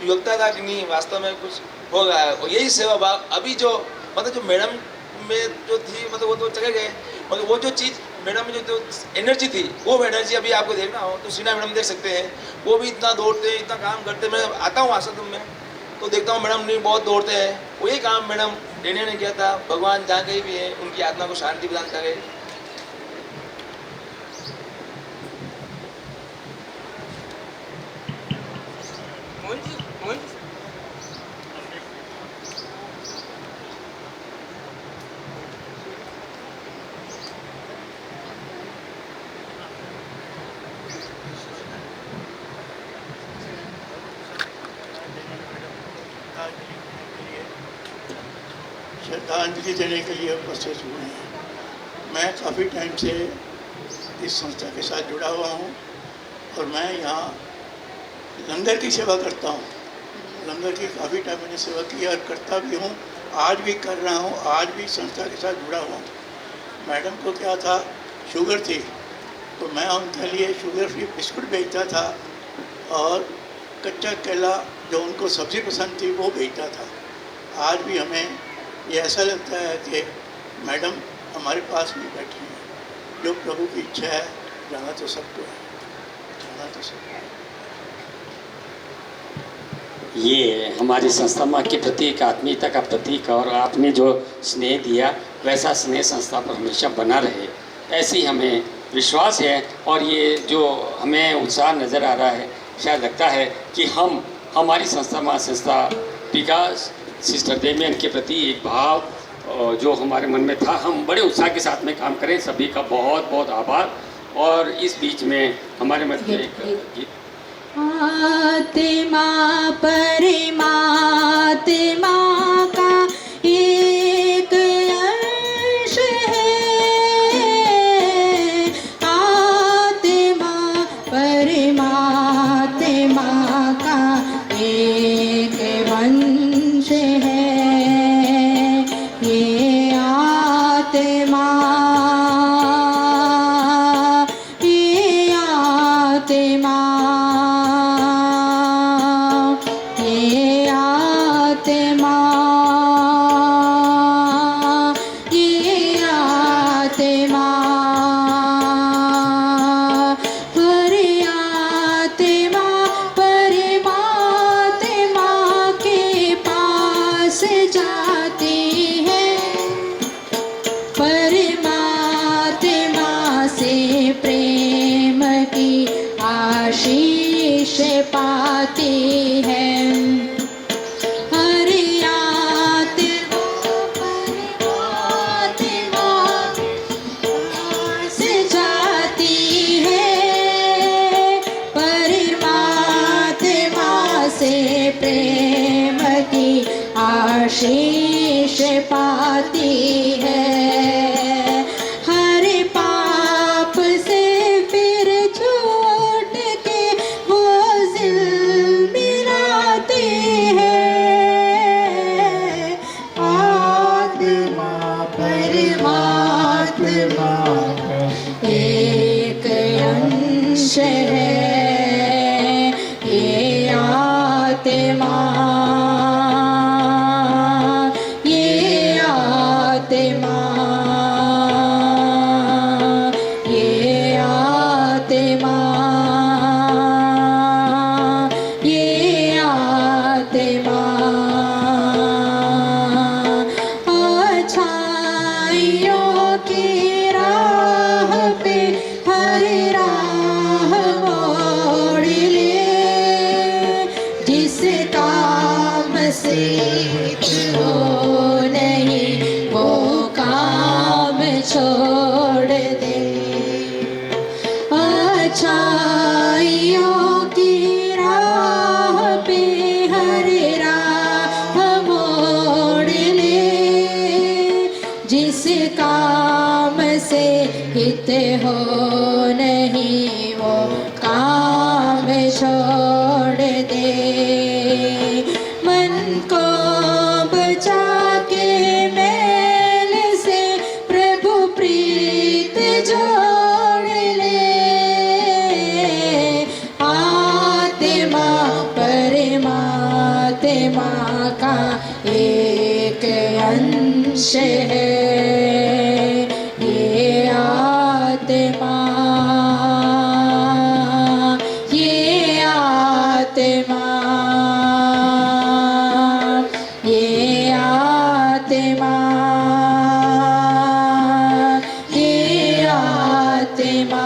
लगता था कि नहीं वास्तव में कुछ हो रहा है। और यही सेवा भाव अभी जो मतलब जो मैडम में जो थी, मतलब वो तो चले गए, मतलब वो जो चीज़ मैडम में जो एनर्जी थी, वो एनर्जी अभी आपको देखना हो तो सीना मैडम देख सकते हैं। वो भी इतना दौड़ते हैं, इतना काम करते हैं। मैं आता हूँ आश्रम में तो देखता हूँ मैडम नहीं बहुत दौड़ते हैं। वही काम मैडम डेनिया ने किया था। भगवान जहाँ कहीं भी है उनकी आत्मा को शांति प्रदान करे। श्रद्धांजलि देने के लिए उपस्थित हुए हैं। मैं काफ़ी टाइम से इस संस्था के साथ जुड़ा हुआ हूँ और मैं यहाँ लंगर की सेवा करता हूँ। लंगर की काफ़ी टाइम मैंने सेवा की और करता भी हूँ, आज भी कर रहा हूँ, आज भी संस्था के साथ जुड़ा हुआ हूँ। मैडम को क्या था, शुगर थी, तो मैं उनके लिए शुगर फ्री बिस्कुट बेचता था और कच्चा केला जो उनको सब्ज़ी पसंद थी वो बेचता था। आज भी हमें ये ऐसा लगता है कि मैडम हमारे पास नहीं बैठे हैं। जो प्रभु की इच्छा है, जाना तो सबको है, जाना तो सबको है। ये हमारी संस्था माँ के प्रति एक आत्मीयता का प्रतीक है, और आपने जो स्नेह दिया वैसा स्नेह संस्था पर हमेशा बना रहे, ऐसे ही हमें विश्वास है। और ये जो हमें उत्साह नज़र आ रहा है, शायद लगता है कि हम हमारी संस्था माँ संस्था विकास सिस्टर डेमियन के प्रति एक भाव जो हमारे मन में था, हम बड़े उत्साह के साथ में काम करें। सभी का बहुत बहुत आभार। और इस बीच में हमारे मध्य एक गीत, आत्मा परमात्मा का एक अंश है, आत्मा परमात्मा का एक वंश है। ये आत्मा आशीष पाती है। हरि आत्मा परमात्मा से जाती है, परमात्मा से प्रेम की आशीष पाती है। एक अंश है ये आत्मा, ये आत्मा, ये आत्मा, ये आत्मा। अच्छाइयों की हो नहीं वो काम छोड़ दे, अच्छाइयों की राह पे हर राह मोड़ ले, जिस काम से हित हो नहीं वो काम छोड़ दे। मन को बचा के मैल से प्रभु प्रीत जोड़ ले, आत्मा परमात्मा का एक अंश है। ये आत्मा, ये आत्मा, ये आत्मा, ये आत्मा,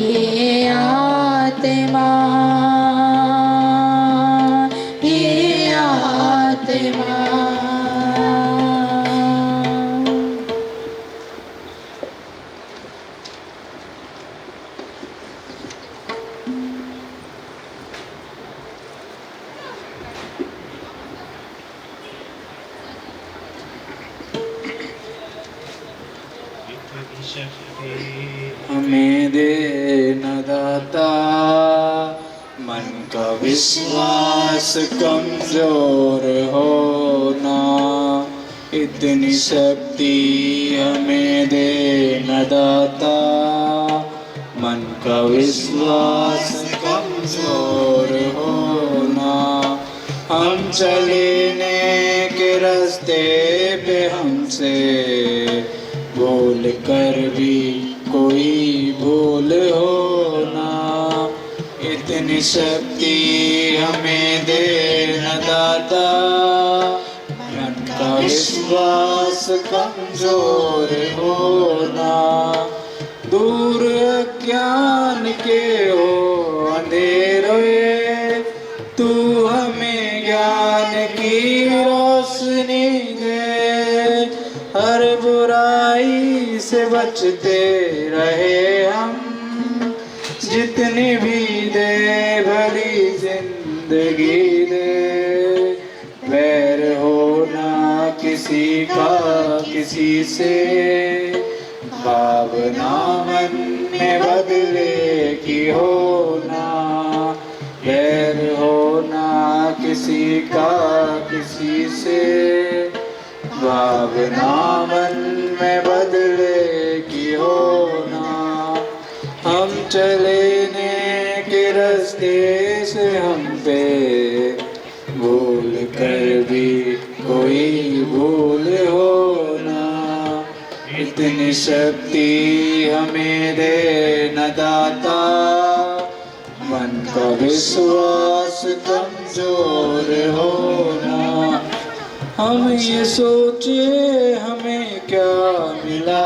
ये आत्मा, ये आत्मा। हमें दे न दाता मन का विश्वास कमजोर होना, इतनी शक्ति हमें दे न दाता मन का विश्वास कमजोर होना। हम चलने के रास्ते पे हम से भूल कर भी कोई भूल हो ना। इतनी शक्ति हमें दे न दाता, मन का विश्वास कमजोर होना। दूर अज्ञान के हो अंधेरे, तू हमें ज्ञान की रोशनी दे। हर बुराई से बचते रहे हम, जितनी भी दे भली जिंदगी दे। वैर होना किसी का किसी से, भावना मन में बदले की होना। वैर होना किसी का किसी से, भावना मन में बदले की होना। हम चले ने के रास्ते से हम पे भूल कर भी कोई भूल होना। इतनी शक्ति हमें दे न दाता, मन का विश्वास कमजोर होना। हम ये सोचे हमें क्या मिला,